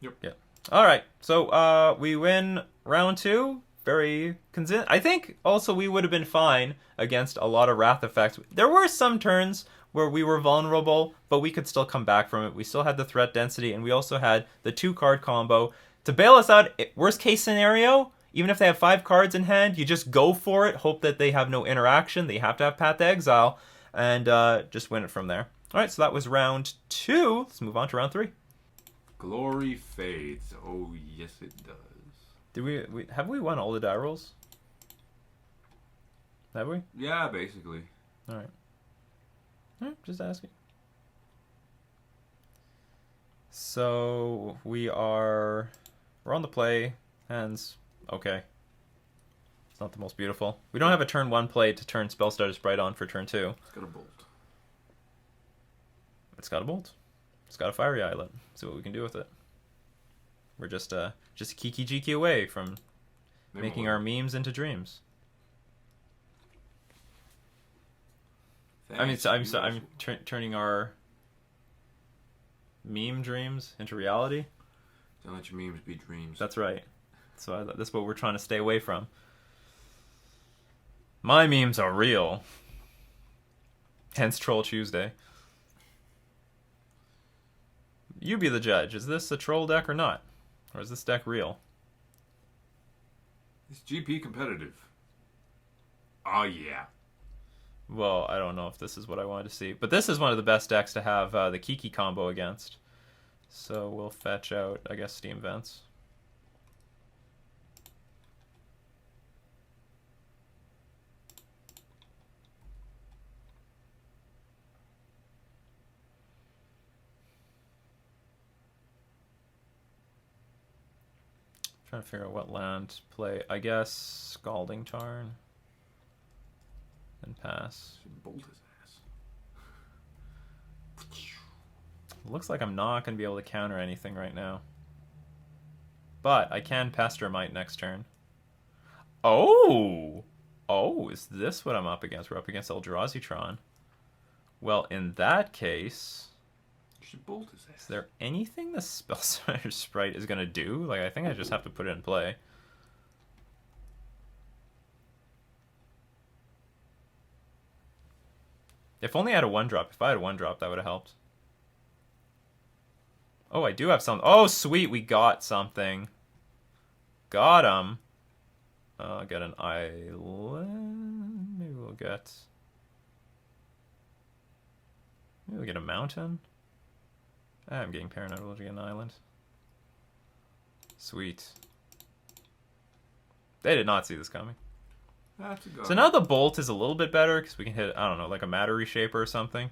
Yep.
Yeah. All right. So we win round 2. Very I think also we would have been fine against a lot of Wrath effects. There were some turns where we were vulnerable, but we could still come back from it. We still had the threat density, and we also had the 2-card combo to bail us out. Worst case scenario, even if they have 5 cards in hand, you just go for it, hope that they have no interaction. They have to have Path to Exile, and just win it from there. All right, so that was round 2. Let's move on to round 3.
Glory fades. Oh, yes, it does.
Did have we won all the die rolls? Have we?
Yeah, basically.
All right. Just asking. So we're on the play. Hands okay. It's not the most beautiful. We don't have a turn 1 play to turn Spellstarter Sprite on for turn 2.
It's got a bolt.
It's got a bolt. It's got a fiery islet. See what we can do with it. We're just Kiki-Jiki away from making our memes into dreams.
Thanks.
I'm turning our meme dreams into reality.
Don't let your memes be dreams.
That's right. So that's what we're trying to stay away from. My memes are real. Hence Troll Tuesday. You be the judge. Is this a troll deck or not? Or is this deck real?
It's GP competitive. Oh, yeah.
Well, I don't know if this is what I wanted to see. But this is one of the best decks to have the Kiki combo against. So we'll fetch out, I guess, Steam Vents. Trying to figure out what land to play. I guess Scalding Tarn. And pass.
Bolt his ass.
Looks like I'm not going to be able to counter anything right now. But I can Pestermite next turn. Oh! Oh, is this what I'm up against? We're up against Eldrazi. Well, in that case...
You should bolt his ass.
Is there anything the Spellstarter Sprite is going to do? Like, I think I just have to put it in play. If only I had a 1-drop. If I had a 1-drop, that would have helped. Oh, I do have something. Oh, sweet. We got something. Got him. Get an island. Maybe we'll get a mountain. I'm getting paranoid. We'll get an island. Sweet. They did not see this coming.
That's a go.
So now the bolt is a little bit better because we can hit, I don't know, like a matter reshaper or something.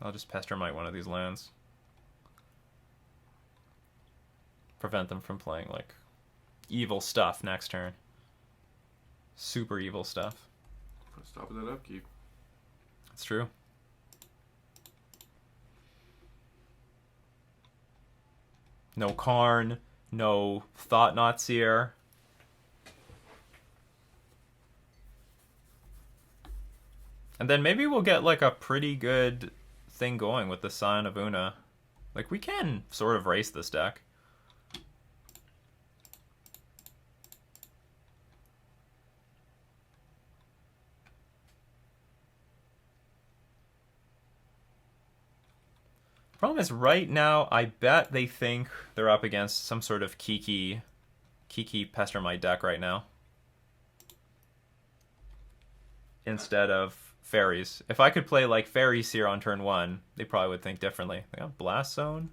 I'll just Pestermite one of these lands. Prevent them from playing, like, evil stuff next turn. Super evil stuff.
Put a stop to that upkeep.
That's true. No Karn, no Thought-Knot Seer. And then maybe we'll get, like, a pretty good thing going with the Scion of Una. Like, we can sort of race this deck. Problem is, right now, I bet they think they're up against some sort of Kiki Pestermite deck right now. Instead of Fairies. If I could play, like, Fairies here on turn 1, they probably would think differently. They got Blast Zone.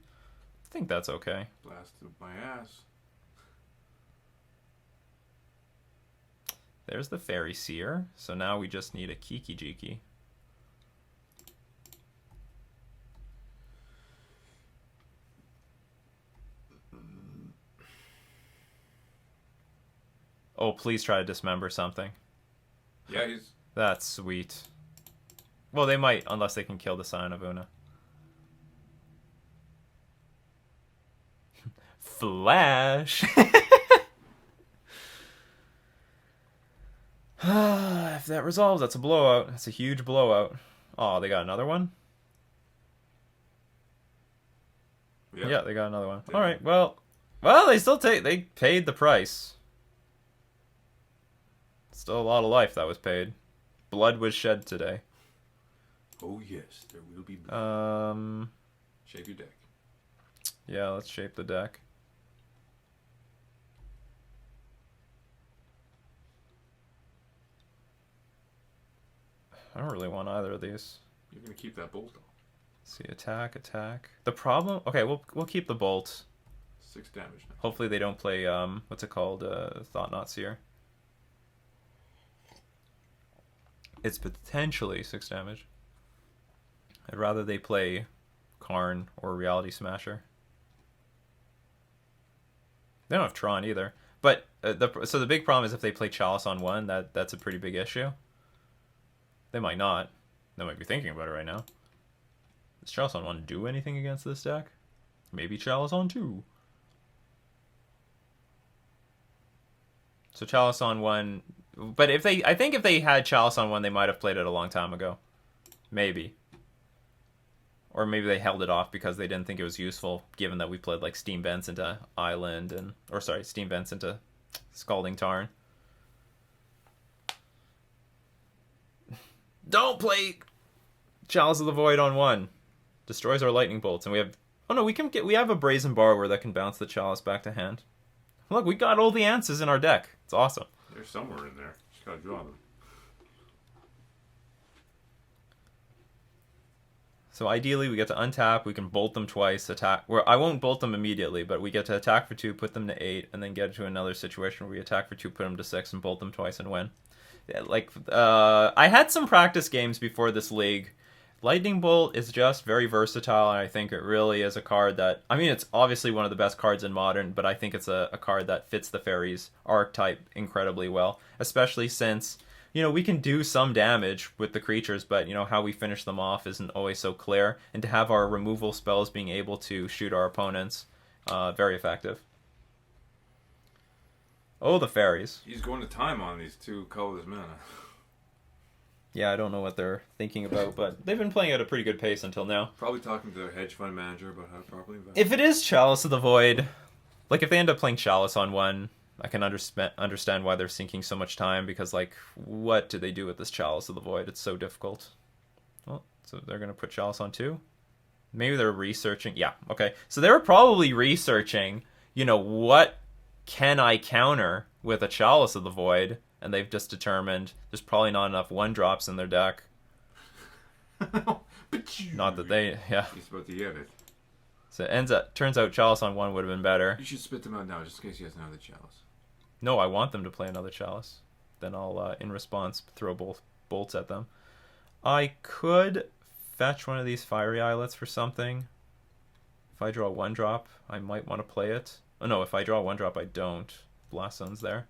think that's okay.
Blasted my ass.
There's the Fairy Seer. So now we just need a Kiki-Jiki. Oh, please try to dismember something.
Yeah, he's...
That's sweet. Well, they might, unless they can kill the Scion of Una. Flash! If that resolves, that's a blowout. That's a huge blowout. Oh, they got another one?
Yep.
Yeah, they got another one.
Yeah.
Alright, well, they paid the price. Still a lot of life that was paid. Blood was shed today.
Oh yes, there will be blood. Shape your deck.
Yeah, let's shape the deck. I don't really want either of these.
You're gonna keep that bolt though.
Let's see, attack. The problem... Okay, we'll keep the bolt.
6 damage now.
Hopefully they don't play, what's it called? Thought-Knot Seer. It's potentially 6 damage. I'd rather they play Karn or Reality Smasher. They don't have Tron either. But, so the big problem is if they play Chalice on 1, that's a pretty big issue. They might not. They might be thinking about it right now. Does Chalice on 1 do anything against this deck? Maybe Chalice on 2. So Chalice on 1... But I think if they had Chalice on 1, they might have played it a long time ago. Maybe. Or maybe they held it off because they didn't think it was useful, given that we played like Steam Vents into Island and... Or sorry, Steam Vents into Scalding Tarn. Don't play Chalice of the Void on 1. Destroys our lightning bolts, and we have... Oh no, we have a Brazen Borrower that can bounce the Chalice back to hand. Look, we got all the answers in our deck. It's awesome.
They're somewhere in there. Just gotta draw them.
So ideally, we get to untap. We can bolt them twice. Attack. Well, I won't bolt them immediately, but we get to attack for 2, put them to 8, and then get to another situation where we attack for 2, put them to 6, and bolt them twice and win. Yeah, like, I had some practice games before this league. Lightning Bolt is just very versatile, and I think it really is a card that... I mean, it's obviously one of the best cards in Modern, but I think it's a card that fits the Fairies archetype incredibly well. Especially since, you know, we can do some damage with the creatures, but, you know, how we finish them off isn't always so clear. And to have our removal spells being able to shoot our opponents, very effective. Oh, the Fairies.
He's going to time on these 2 colorless mana.
Yeah, I don't know what they're thinking about, but they've been playing at a pretty good pace until now.
Probably talking to their hedge fund manager about how to properly invest.
If it is Chalice of the Void, like if they end up playing Chalice on 1, I can understand why they're sinking so much time, because like, what do they do with this Chalice of the Void? It's so difficult. Well, so they're going to put Chalice on 2? Maybe they're researching. Yeah, okay. So they're probably researching, you know, what can I counter with a Chalice of the Void? And they've just determined there's probably not enough 1-drops in their deck. Not that they, yeah.
He's about to get it.
So it turns out Chalice on 1 would have been better.
You should spit them out now, just in case he has another Chalice.
No, I want them to play another Chalice. Then I'll, in response, throw both bolts at them. I could fetch one of these Fiery Islets for something. If I draw a 1-drop, I might want to play it. Oh no, if I draw a 1-drop, I don't. Blast Zone's there.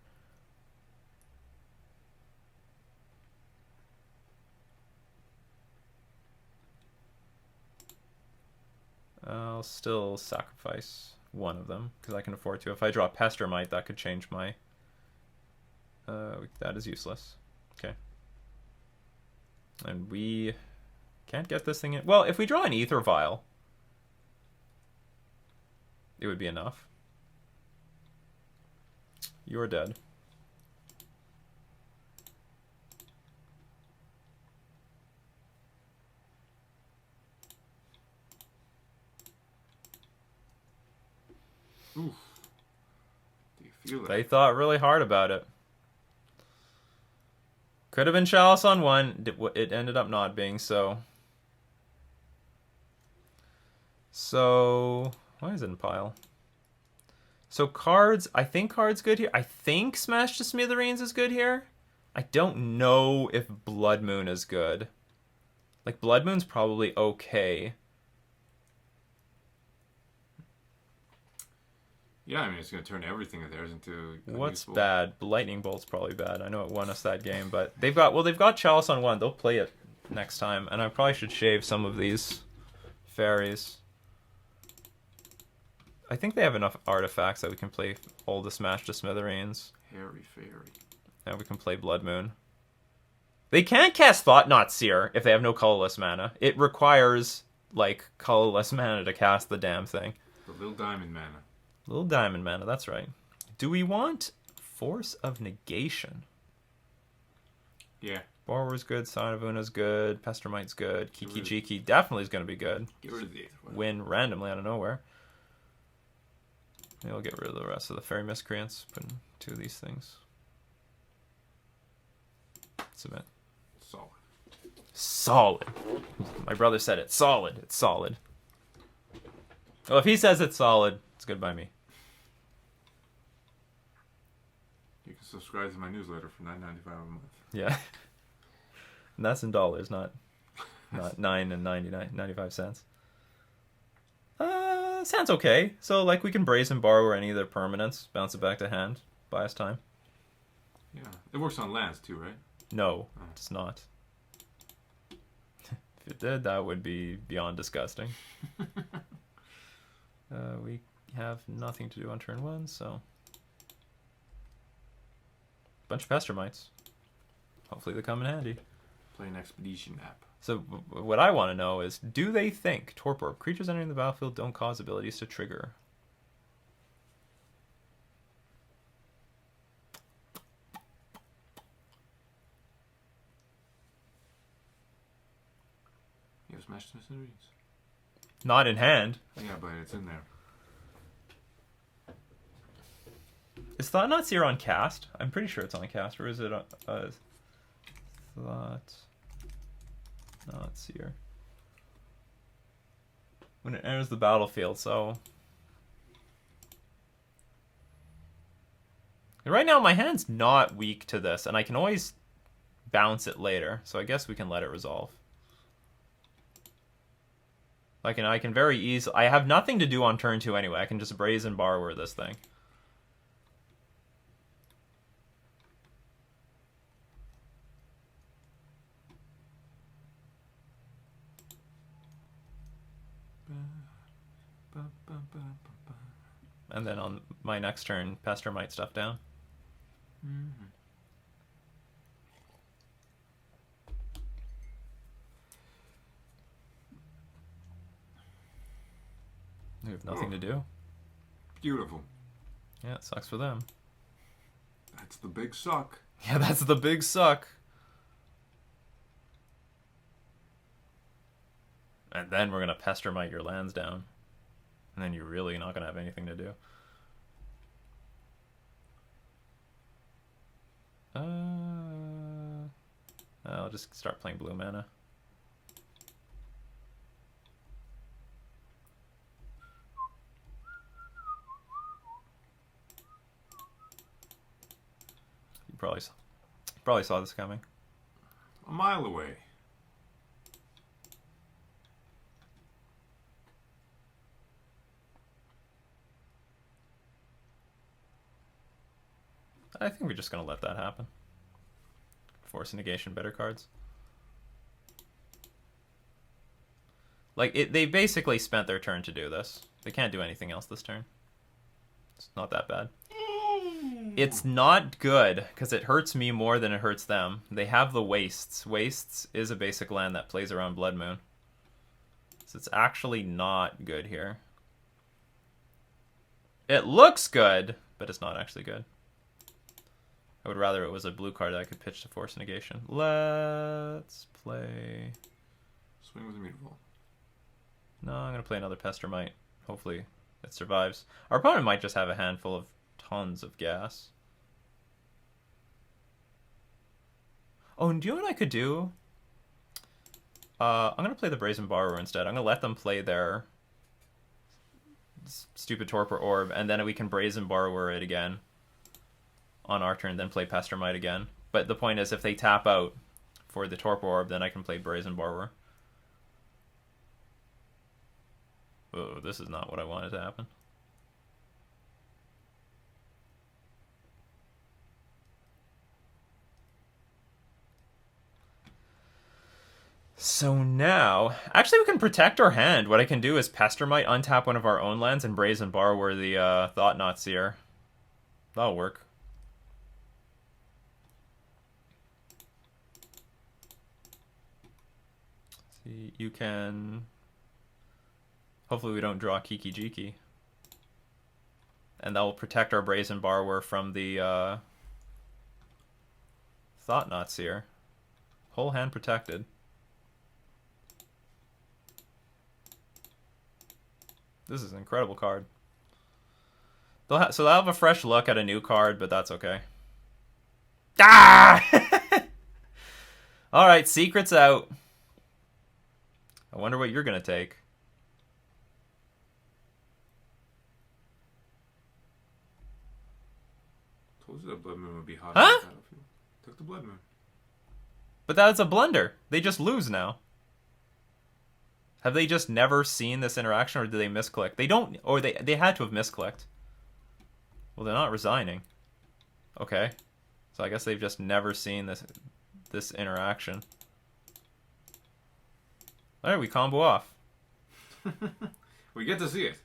I'll still sacrifice one of them, because I can afford to. If I draw Pestermite, that could change my... that is useless. Okay. And we can't get this thing in... Well, if we draw an Ether Vial, it would be enough. You're dead.
Oof. Do you feel that?
They thought really hard about it. Could have been Chalice on 1. It ended up not being, so... So... Why is it in pile? So cards, I think cards good here. I think Smash to Smithereens is good here. I don't know if Blood Moon is good. Like, Blood Moon's probably okay.
Yeah, I mean, it's going to turn everything of theirs into
What's
useful.
bad? Lightning Bolt's probably bad. I know it won us that game, but they've got Chalice on 1. They'll play it next time, and I probably should shave some of these fairies. I think they have enough artifacts that we can play all the Smash to Smithereens.
Hairy Fairy.
Now we can play Blood Moon. They can't cast Thought Knot Seer if they have no colorless mana. It requires, like, colorless mana to cast the damn thing.
The little diamond mana.
Little diamond mana, that's right. Do we want Force of Negation?
Yeah.
Borrower's good, Sign of Una's good, Pestermite's good, Kiki-Jiki definitely is going to be good.
Get rid of the
Win randomly out of nowhere. Maybe I'll get rid of the rest of the Fairy Miscreants. Put in 2 of these things. Submit.
Solid.
Solid. My brother said it's solid. It's solid. Well, if he says it's solid, it's good by me.
You can subscribe to my newsletter for $9.95 a month.
Yeah. And that's in dollars, not 9 and 95 cents. Sounds okay. So, like, we can Brazen Borrow any of their permanents, bounce it back to hand, buy us time.
Yeah. It works on lands, too, right?
No, it's not. If it did, that would be beyond disgusting. We have nothing to do on turn 1, so... Bunch of Pestermites. Hopefully they come in handy.
Play an Expedition map.
So what I want to know is, do they think Torpor, creatures entering the battlefield don't cause abilities to trigger?
You have Smash to Smithereens.
Not in hand.
Yeah, but it's in there.
Is Thought Knot Seer on cast? I'm pretty sure it's on cast, or is it Thought Knot Seer? When it enters the battlefield, so... Right now, my hand's not weak to this, and I can always bounce it later, so I guess we can let it resolve. I can very easily... I have nothing to do on turn 2 anyway. I can just Brazen Borrower this thing. And then on my next turn, Pestermite stuff down.
Mm-hmm.
We have nothing to do.
Beautiful.
Yeah, it sucks for them.
That's the big suck.
Yeah, that's the big suck. And then we're going to Pestermite your lands down. And then you're really not going to have anything to do. I'll just start playing blue mana. You probably saw this coming.
A mile away.
I think we're just going to let that happen. Force negation, better cards. Like, they basically spent their turn to do this. They can't do anything else this turn. It's not that bad. It's not good, because it hurts me more than it hurts them. They have the Wastes. Wastes is a basic land that plays around Blood Moon. So it's actually not good here. It looks good, but it's not actually good. I would rather it was a blue card that I could pitch to Force Negation. Let's play...
Swing with a Mutable.
No, I'm going to play another Pestermite. Hopefully it survives. Our opponent might just have a handful of tons of gas. Oh, and do you know what I could do? I'm going to play the Brazen Borrower instead. I'm going to let them play their stupid Torpor Orb, and then we can Brazen Borrower it again on our turn, then play Pestermite again. But the point is, if they tap out for the Torpor Orb, then I can play Brazen Borrower. Oh, this is not what I wanted to happen. So now, actually we can protect our hand. What I can do is Pestermite, untap one of our own lands, and Brazen Borrower the Thought-Knot Seer. That'll work. See, you can... Hopefully we don't draw Kiki-Jiki. And that will protect our Brazen Borrower from the Thought-Knot Seer. Whole hand protected. This is an incredible card. So they'll have a fresh look at a new card, but that's okay. Ah! Alright, secret's out. I wonder what you're going to take.
Told you that Blood Moon would be hot.
Huh?
Took the Blood Moon.
But that's a blunder. They just lose now. Have they just never seen this interaction, or did they misclick? They don't, or they had to have misclicked. Well, they're not resigning. Okay. So I guess they've just never seen this interaction. Alright, we combo off.
We get to see it.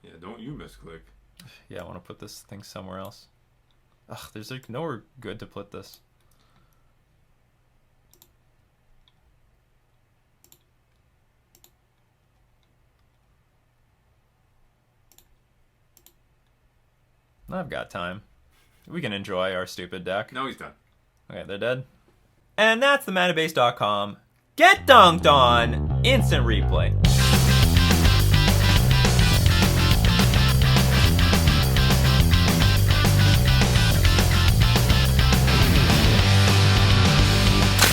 Yeah, don't you misclick.
Yeah, I want to put this thing somewhere else. Ugh, there's like nowhere good to put this. I've got time. We can enjoy our stupid deck.
No, he's done.
Okay, they're dead. And that's the manabase.com. Get dunked on! Instant replay.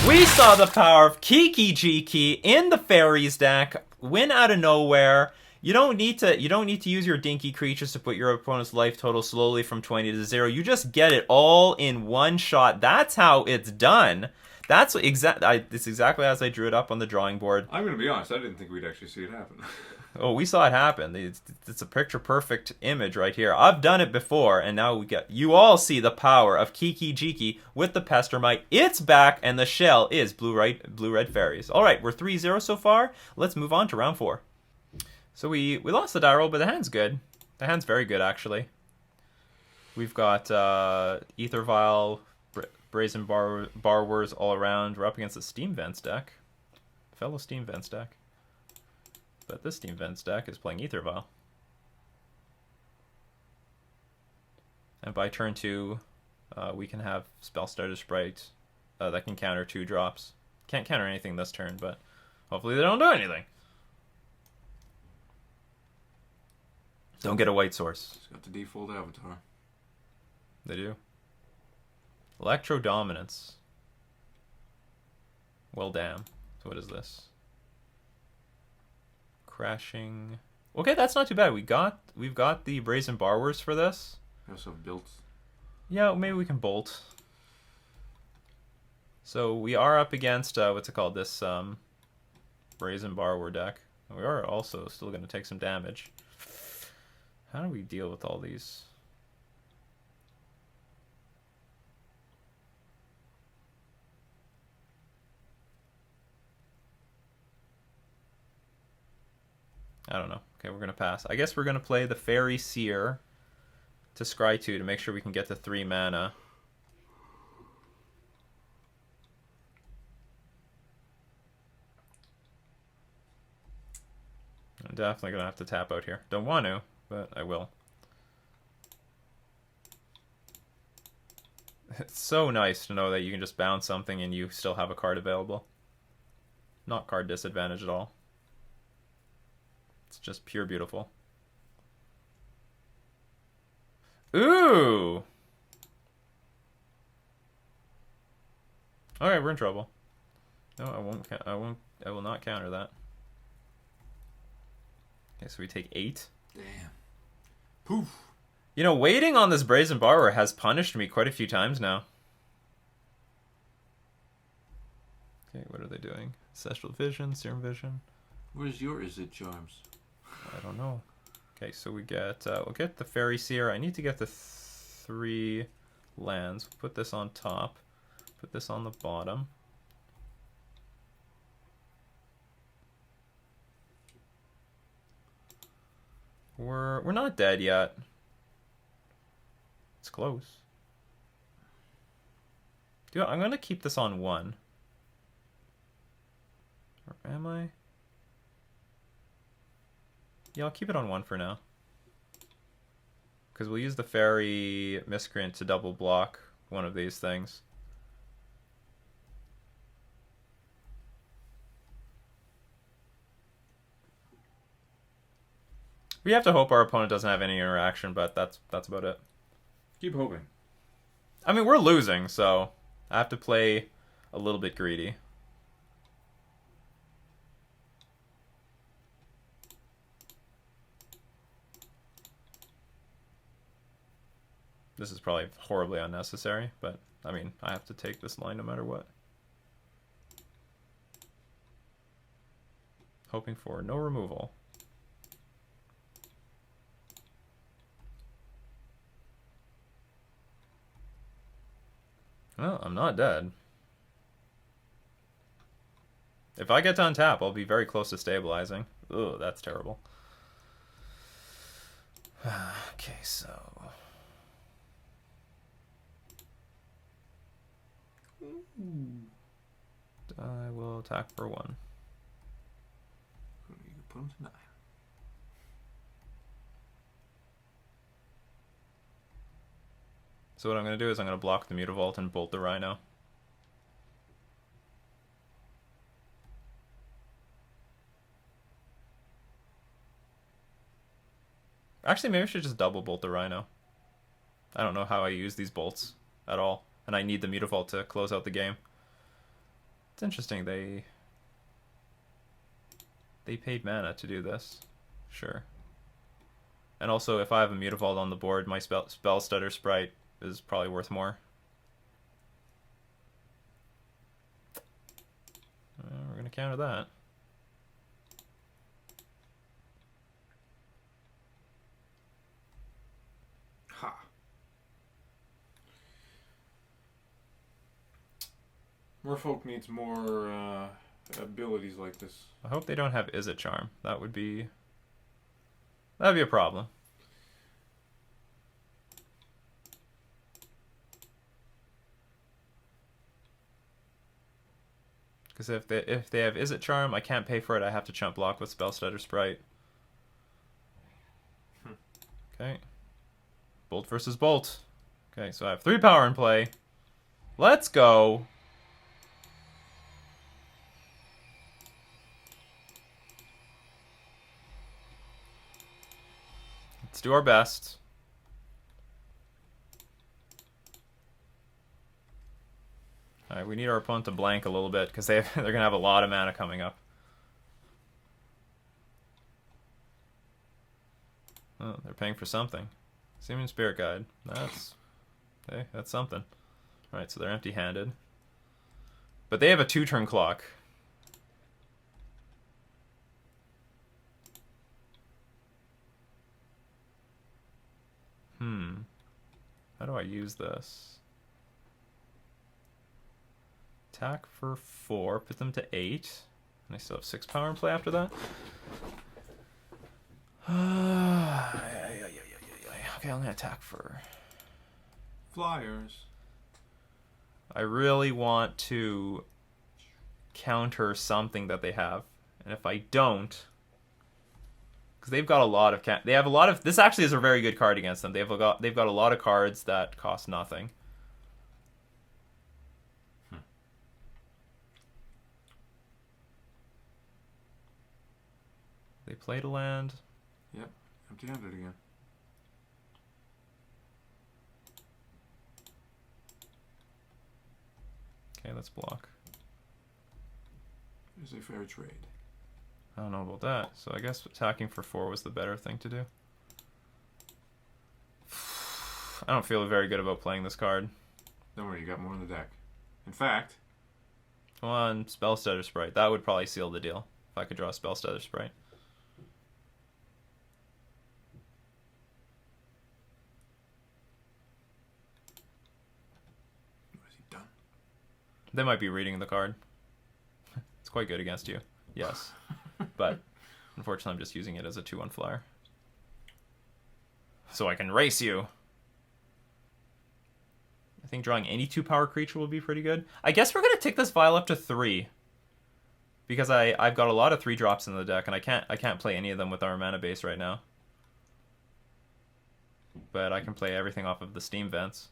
We saw the power of Kiki-Jiki in the Fairies deck. Win out of nowhere. You don't need to use your dinky creatures to put your opponent's life total slowly from 20 to 0. You just get it all in one shot. That's how it's done. It's exactly as I drew it up on the drawing board.
I'm going to be honest, I didn't think we'd actually see it happen.
Oh, we saw it happen. It's a picture-perfect image right here. I've done it before, and now you all see the power of Kiki-Jiki with the Pestermite. It's back, and the shell is blue-red fairies. All right, we're 3-0 so far. Let's move on to round 4. So we lost the die roll, but the hand's good. The hand's very good, actually. We've got Ether Vial, Brazen Borrowers all around. We're up against the Steam Vents deck. Fellow Steam Vents deck. But this Steam Vents deck is playing Ether Vial. And by turn 2, we can have Spellstarter Sprite that can counter 2 drops. Can't counter anything this turn, but hopefully they don't do anything. Don't get a white source.
It's got the default avatar.
They do. Electro Dominance. Well, damn. So what is this? Crashing. Okay, that's not too bad. We've got the Brazen Borrowers for this.
We also have built.
Yeah, maybe we can bolt. So we are up against what's it called? This Brazen Borrower deck. We are also still going to take some damage. How do we deal with all these? I don't know. Okay, we're going to pass. I guess we're going to play the Fairy Seer to scry 2 to make sure we can get to 3 mana. I'm definitely going to have to tap out here. Don't want to, but I will. It's so nice to know that you can just bounce something and you still have a card available. Not card disadvantage at all. It's just pure beautiful. Ooh! All right, we're in trouble. No, I won't. I will not counter that. Okay, so we take 8.
Damn. Poof.
You know, waiting on this Brazen Borrower has punished me quite a few times now. Okay, what are they doing? Ancestral Vision, Serum Vision.
Where's your Is It Charms?
I don't know. Okay, so we get we'll get the Fairy Seer. I need to get the 3 lands. Put this on top. Put this on the bottom. We're not dead yet. It's close. Dude, I'm gonna keep this on 1. Or am I? Yeah, I'll keep it on 1 for now. Because we'll use the Fairy Miscreant to double block one of these things. We have to hope our opponent doesn't have any interaction, but that's about it.
Keep hoping.
I mean, we're losing, so I have to play a little bit greedy. This is probably horribly unnecessary, but I mean, I have to take this line no matter what. Hoping for no removal. Well, I'm not dead. If I get to untap, I'll be very close to stabilizing. Ugh, that's terrible. Okay, so... I will attack for 1.
You can put him to 9.
So what I'm going to do is I'm going to block the Mutavault and bolt the Rhino. Actually, maybe I should just double bolt the Rhino. I don't know how I use these bolts at all. And I need the Mutavault to close out the game. It's interesting, they paid mana to do this. Sure. And also, if I have a Mutavault on the board, my spell stutter Sprite is probably worth more. We're going to counter that.
Ha. Merfolk needs more abilities like this.
I hope they don't have Is It Charm. That'd be a problem. Because if they have Is It Charm, I can't pay for it. I have to chump block with Spell Stutter Sprite. Okay. Bolt versus Bolt. Okay, so I have 3 power in play. Let's go. Let's do our best. Alright, we need our opponent to blank a little bit because they're going to have a lot of mana coming up. Oh, they're paying for something. Seeming Spirit Guide. That's something. Alright, so they're empty-handed. But they have a 2-turn clock. How do I use this? Attack for 4, put them to 8. And I still have 6 power in play after that. Okay, I'm gonna attack for...
Flyers.
I really want to counter something that they have. And if I don't... Because they've got a lot of... They have a lot of... This actually is a very good card against them. They've got a lot of cards that cost nothing. They played a land.
Yep, empty-handed again.
Okay, let's block.
It's a fair trade.
I don't know about that. So I guess attacking for 4 was the better thing to do. I don't feel very good about playing this card.
Don't worry, you got more in the deck. In fact...
Come on, Spell Stutter Sprite. That would probably seal the deal. If I could draw a Spell Stutter Sprite.
What has he done?
They might be reading the card. It's quite good against you. Yes. But unfortunately, I'm just using it as a 2-1 flyer. So I can race you. I think drawing any 2-power creature will be pretty good. I guess we're going to take this vial up to 3. Because I've got a lot of 3-drops in the deck, and I can't play any of them with our mana base right now. But I can play everything off of the Steam Vents.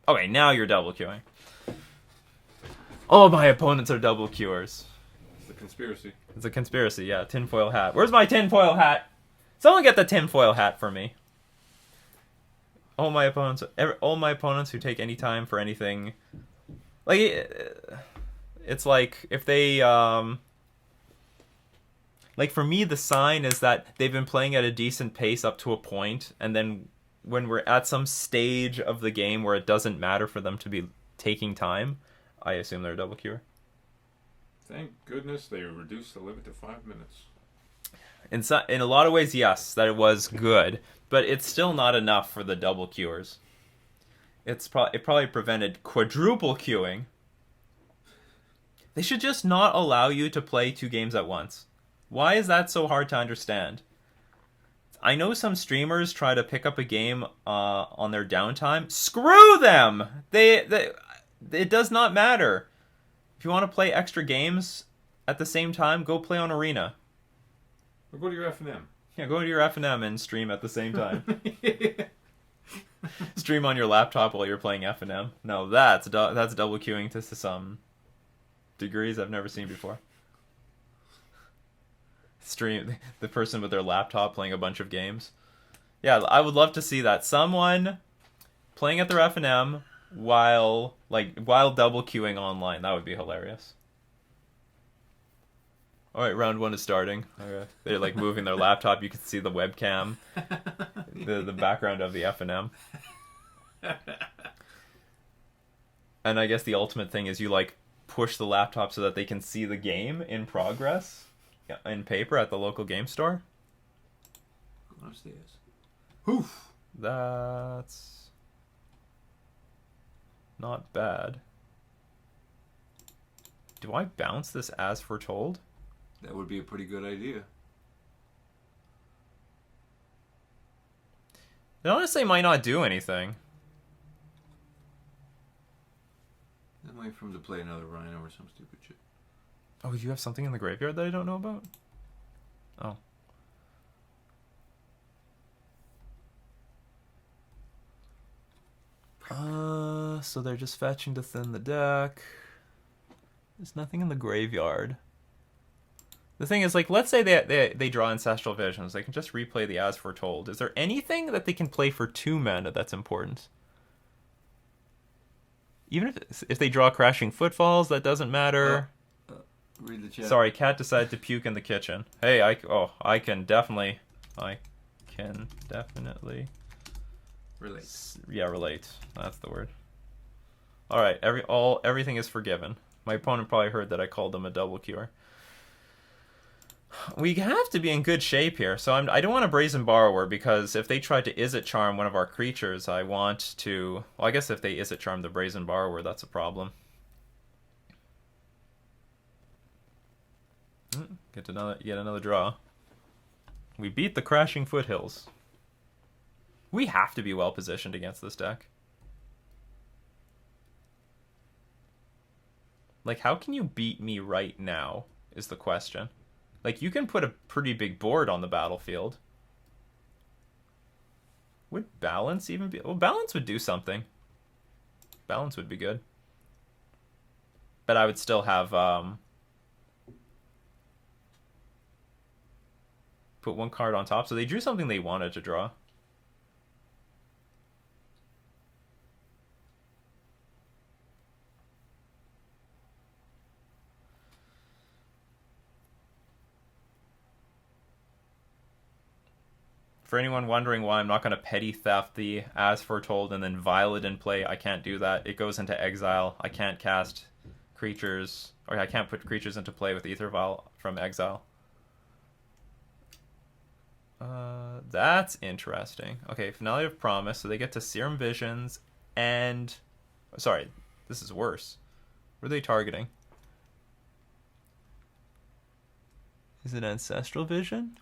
Okay, now you're double queuing. All my opponents are double queuers.
It's a conspiracy.
It's a conspiracy, yeah. Tinfoil hat. Where's my tinfoil hat? Someone get the tinfoil hat for me. All my opponents who take any time for anything, like, it's like if they like, for me the sign is that they've been playing at a decent pace up to a point, and then when we're at some stage of the game where it doesn't matter for them to be taking time, I assume they're a double queuer.
Thank goodness they reduced the limit to 5 minutes.
In a lot of ways, yes, that it was good, but it's still not enough for the double queuers. It probably prevented quadruple queuing. They should just not allow you to play 2 games at once. Why is that so hard to understand? I know some streamers try to pick up a game on their downtime. Screw them! It does not matter. If you want to play extra games at the same time, go play on Arena.
Or go to your F&M.
Yeah, go to your F&M and stream at the same time. Stream on your laptop while you're playing F&M. No, that's double queuing to some degrees I've never seen before. Stream the person with their laptop playing a bunch of games. Yeah, I would love to see that. Someone playing at their F&M while double queuing online. That would be hilarious. All right, round 1 is starting. Okay. They're like moving their laptop. You can see the webcam, the background of the F&M. And I guess the ultimate thing is you like push the laptop so that they can see the game in progress in paper at the local game store.
Go upstairs. Oof.
That's not bad. Do I bounce this as foretold?
That would be a pretty good idea.
It honestly might not do anything.
I'm waiting for him to play another Rhino or some stupid shit.
Oh, you have something in the graveyard that I don't know about? Oh. So they're just fetching to thin the deck. There's nothing in the graveyard. The thing is, like, let's say they draw Ancestral Visions. They can just replay the As Foretold. Is there anything that they can play for 2 mana that's important? Even if they draw Crashing Footfalls, that doesn't matter.
Read the chat.
Sorry, cat decided to puke in the kitchen. Hey, I can definitely
relate.
Yeah, relate. That's the word. All right, everything is forgiven. My opponent probably heard that I called them a double queuer. We have to be in good shape here, so I don't want a Brazen Borrower, because if they try to Izzet Charm one of our creatures, I want to... Well, I guess if they Izzet Charm the Brazen Borrower, that's a problem. Get another draw. We beat the Crashing Foothills. We have to be well positioned against this deck. Like, how can you beat me right now, is the question. Like, you can put a pretty big board on the battlefield. Would Balance even be... Well, Balance would do something. Balance would be good. But I would still have... put 1 card on top. So they drew something they wanted to draw. For anyone wondering why I'm not going to Petty Theft the As Foretold and then Violet in play, I can't do that. It goes into exile. I can't cast creatures, or I can't put creatures into play with Ether Vial from exile. That's interesting. Okay, Finale of Promise, so they get to Serum Visions and... Sorry, this is worse. What are they targeting? Is it Ancestral Vision?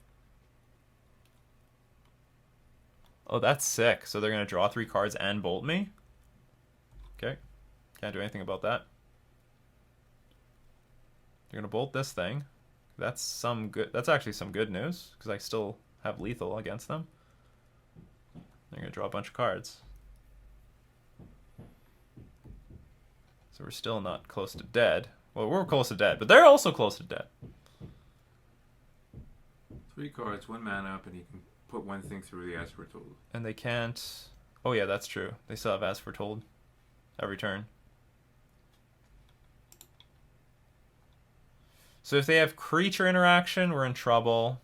Oh, that's sick. So they're going to draw 3 cards and bolt me? Okay. Can't do anything about that. They're going to bolt this thing. That's some good... That's actually some good news, because I still have lethal against them. They're going to draw a bunch of cards. So we're still not close to dead. Well, we're close to dead, but they're also close to dead.
3 cards, 1 mana up, and you can put 1 thing through the As Foretold.
And they can't... Oh yeah, that's true. They still have As Foretold every turn. So if they have creature interaction, we're in trouble.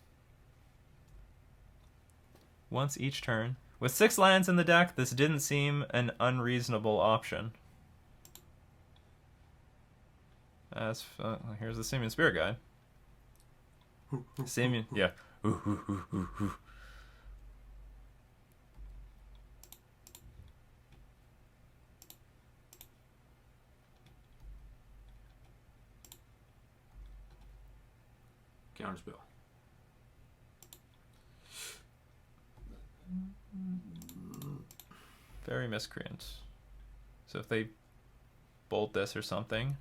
Once each turn. With 6 lands in the deck, this didn't seem an unreasonable option. As here's the Simian Spirit Guide. Simian, yeah.
Counterspell.
Very Miscreant. So if they bolt this or something,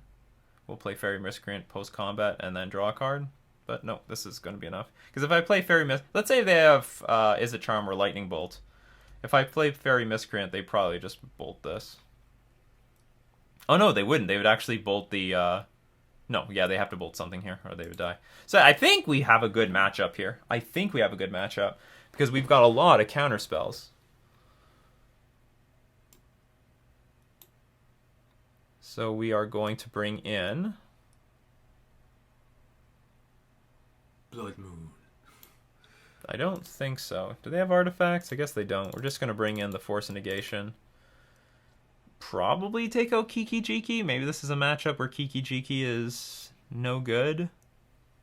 we'll play Fairy Miscreant post-combat and then draw a card. But no, this is going to be enough. Because if I play Fairy Miscreant... Let's say they have Is It Charm or Lightning Bolt. If I play Fairy Miscreant, they probably just bolt this. Oh no, they wouldn't. They would actually bolt the... No, yeah, they have to bolt something here or they would die. So I think we have a good matchup here. I think we have a good matchup. Because we've got a lot of counter spells. So we are going to bring in...
Blood Moon.
I don't think so. Do they have artifacts? I guess they don't. We're just going to bring in the Force of Negation. Probably take out Kiki-Jiki. Maybe this is a matchup where Kiki-Jiki is no good.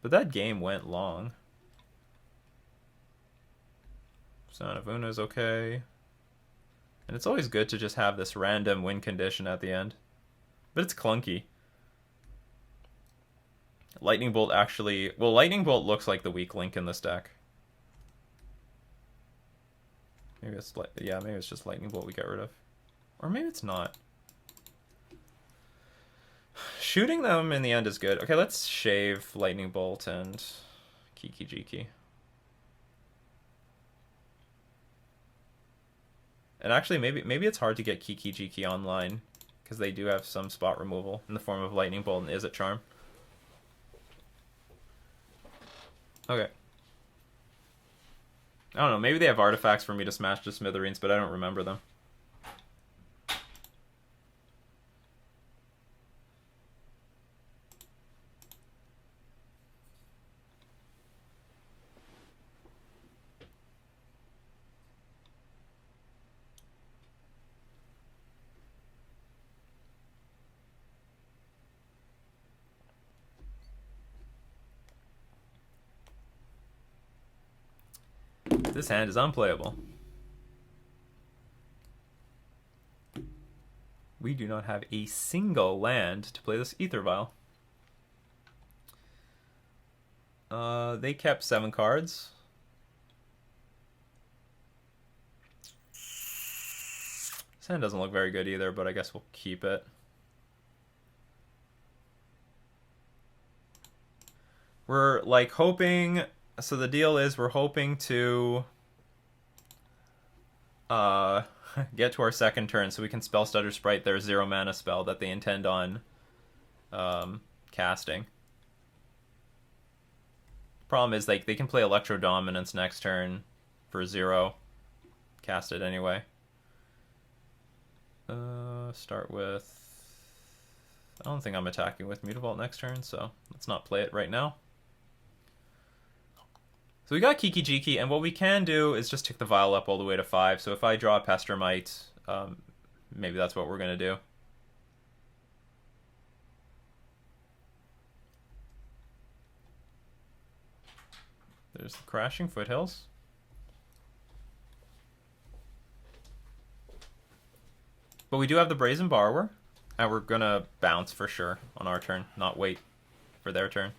But that game went long. Son of Una's okay. And it's always good to just have this random win condition at the end. But it's clunky. Lightning Bolt actually... Well, Lightning Bolt looks like the weak link in this deck. Maybe it's... Yeah, maybe it's just Lightning Bolt we get rid of. Or maybe it's not. Shooting them in the end is good. Okay, let's shave Lightning Bolt and Kiki-Jiki. And actually, maybe it's hard to get Kiki-Jiki online. Because they do have some spot removal in the form of Lightning Bolt and Is It Charm. Okay. I don't know, maybe they have artifacts for me to smash to smithereens, but I don't remember them. This hand is unplayable. We do not have a single land to play this Ether Vial. They kept 7 cards. This hand doesn't look very good either, but I guess we'll keep it. We're like hoping... So the deal is we're hoping to get to our second turn so we can spell Stutter Sprite their 0 mana spell that they intend on casting. Problem is like they can play Electro Dominance next turn for 0. Cast it anyway. Start with... I don't think I'm attacking with Mutavault next turn, so let's not play it right now. So we got Kiki-Jiki, and what we can do is just tick the vial up all the way to 5. So if I draw a Pestermite, maybe that's what we're going to do. There's the Crashing Foothills. But we do have the Brazen Borrower, and we're going to bounce for sure on our turn, not wait for their turn.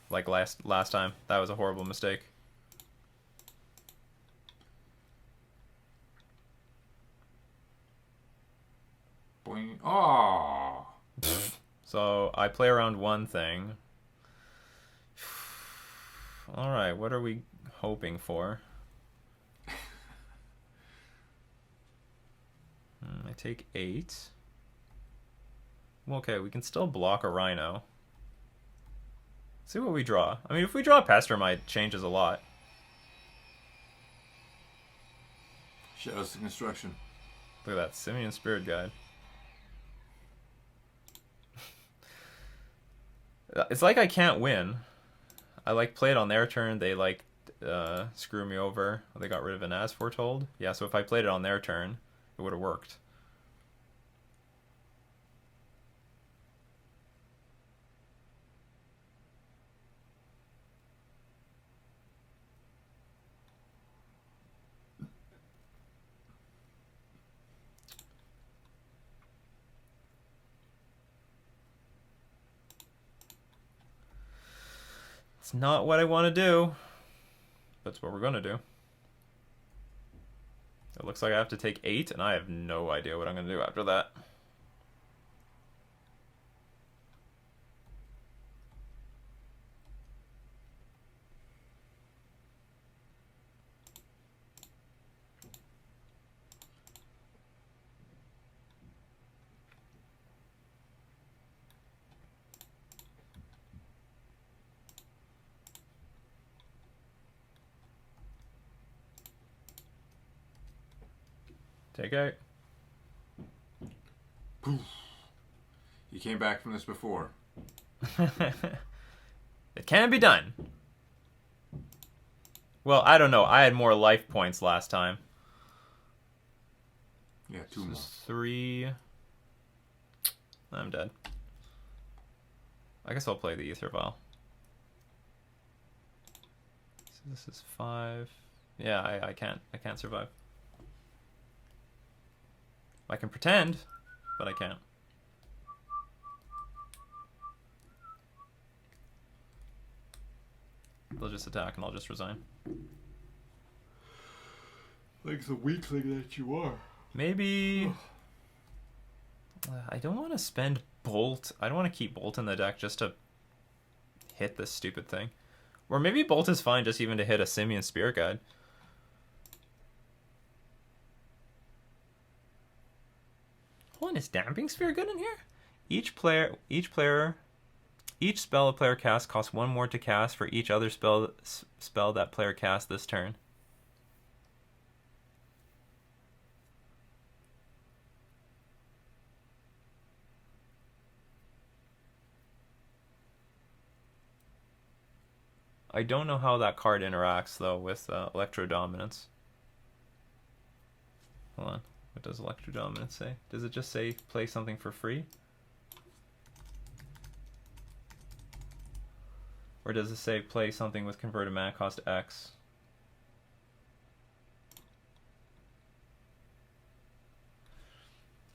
Like last time. That was a horrible mistake.
Boing. Oh.
So I play around one thing. Alright, what are we hoping for? I take 8. Okay, we can still block a Rhino. See what we draw. I mean, if we draw Pestermite, it changes a lot.
Shadows to Construction.
Look at that, Simian Spirit Guide. It's like I can't win. I like play it on their turn, they like screw me over. They got rid of an As Foretold. Yeah, so if I played it on their turn, it would have worked. It's not what I want to do. That's what we're going to do. It looks like I have to take 8, and I have no idea what I'm going to do after that. Take 8.
Poof. You came back from this before.
It can be done. Well, I don't know. I had more life points last time.
Yeah, 2 more.
3. I'm dead. I guess I'll play the Ether Vial. So this is 5. Yeah, I can't survive. I can pretend, but I can't. They'll just attack and I'll just resign.
Like the weakling that you are.
Maybe... I don't want to spend Bolt. I don't want to keep Bolt in the deck just to hit this stupid thing. Or maybe Bolt is fine just even to hit a Simian Spirit Guide. Hold on, is Damping Sphere good in here? Each spell a player casts costs 1 more to cast for each other spell that player casts this turn. I don't know how that card interacts though with Electro Dominance. Hold on. What does Electro Dominance say? Does it just say play something for free? Or does it say play something with converted mana cost X?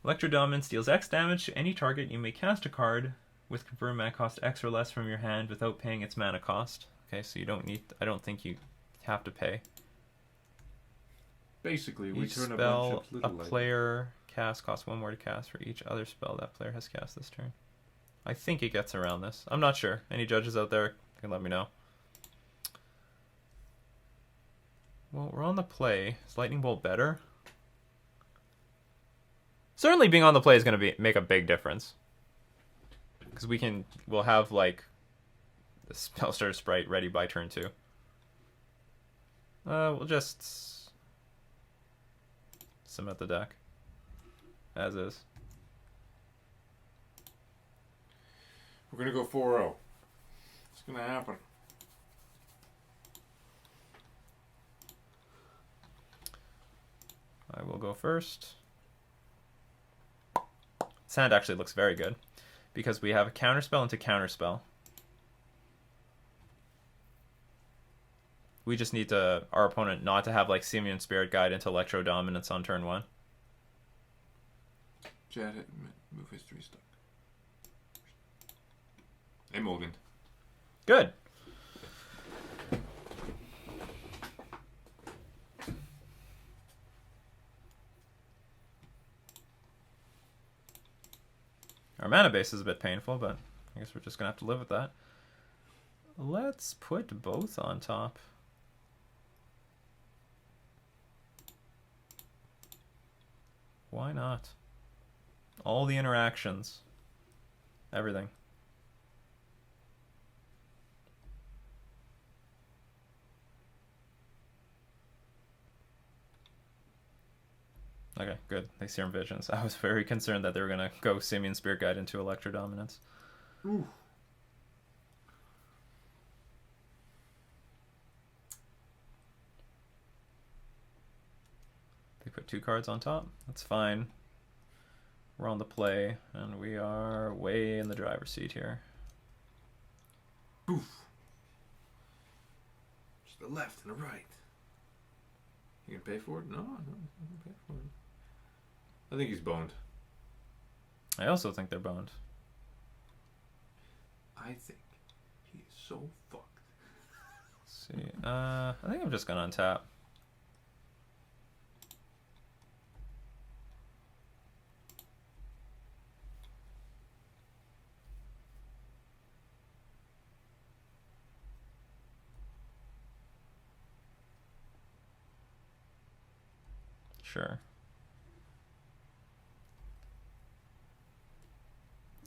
Electro Dominance deals X damage to any target. You may cast a card with converted mana cost X or less from your hand without paying its mana cost. Okay, so you don't need... I don't think you have to pay.
Basically, we
Each
turn
spell
a bunch of
a player casts costs 1 more to cast for each other spell that player has cast this turn. I think it gets around this. I'm not sure. Any judges out there can let me know. Well, we're on the play. Is Lightning Bolt better? Certainly being on the play is going to make a big difference. Because we'll have like the Spellstar Sprite ready by turn 2. We'll just submit the deck as is.
We're gonna go 4-0. It's gonna happen.
I will go first. This hand actually looks very good because we have a counterspell into counterspell. We just need our opponent not to have like Simian Spirit Guide into Electro Dominance on turn 1.
Jet hit, move history stuck. Hey, Morgan.
Good. Our mana base is a bit painful, but I guess we're just going to have to live with that. Let's put both on top. Why not? All the interactions. Everything. Okay, good. They Serum Visions. I was very concerned that they were going to go Simian Spirit Guide into Electro Dominance.
Ooh.
They put 2 cards on top. That's fine. We're on the play, and we are way in the driver's seat here.
Oof. Just the left and the right. You gonna pay for it? No, I'm not gonna pay for it. I think he's boned.
I also think they're boned.
I think he is so fucked.
Let's see. I think I'm just gonna untap. Sure.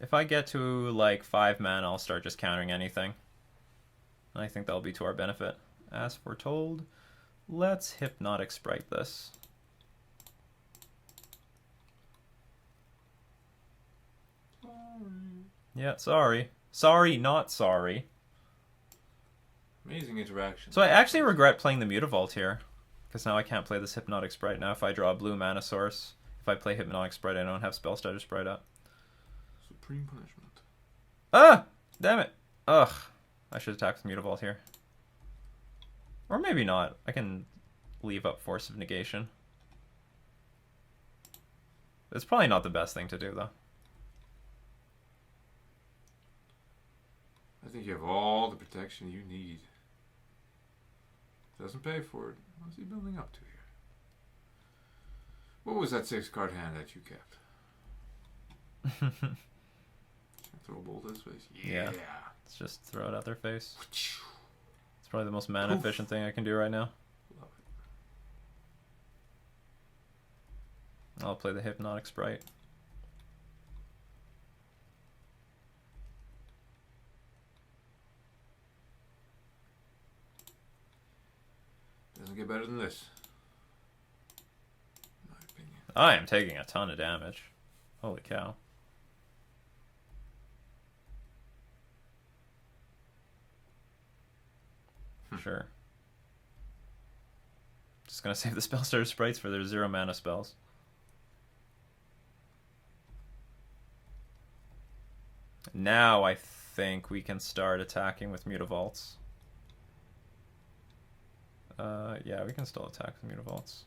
If I get to like 5 mana, I'll start just countering anything. I think that'll be to our benefit. As foretold, let's Hypnotic Sprite this.
Sorry.
Yeah, sorry. Sorry, not sorry.
Amazing interaction.
So I actually regret playing the Mutavault here, because now I can't play this Hypnotic Sprite. Now if I draw a blue mana source, if I play Hypnotic Sprite, I don't have Spellstutter Sprite up.
Supreme punishment.
Ah! Damn it. Ugh. I should attack with Mutavault here. Or maybe not. I can leave up Force of Negation. It's probably not the best thing to do, though.
I think you have all the protection you need. Doesn't pay for it. What's he building up to here? What was that 6-card hand that you kept? Throw a bolt at his face? Yeah.
Let's just throw it at their face. It's probably the most mana efficient thing I can do right now.
Love it.
I'll play the Hypnotic Sprite.
Doesn't get better than this. In my opinion.
I am taking a ton of damage. Holy cow. Sure. Just gonna save the Spellstutter Sprites for their 0 mana spells. Now I think we can start attacking with Mutavaults. Yeah, we can still attack with Mutavaults.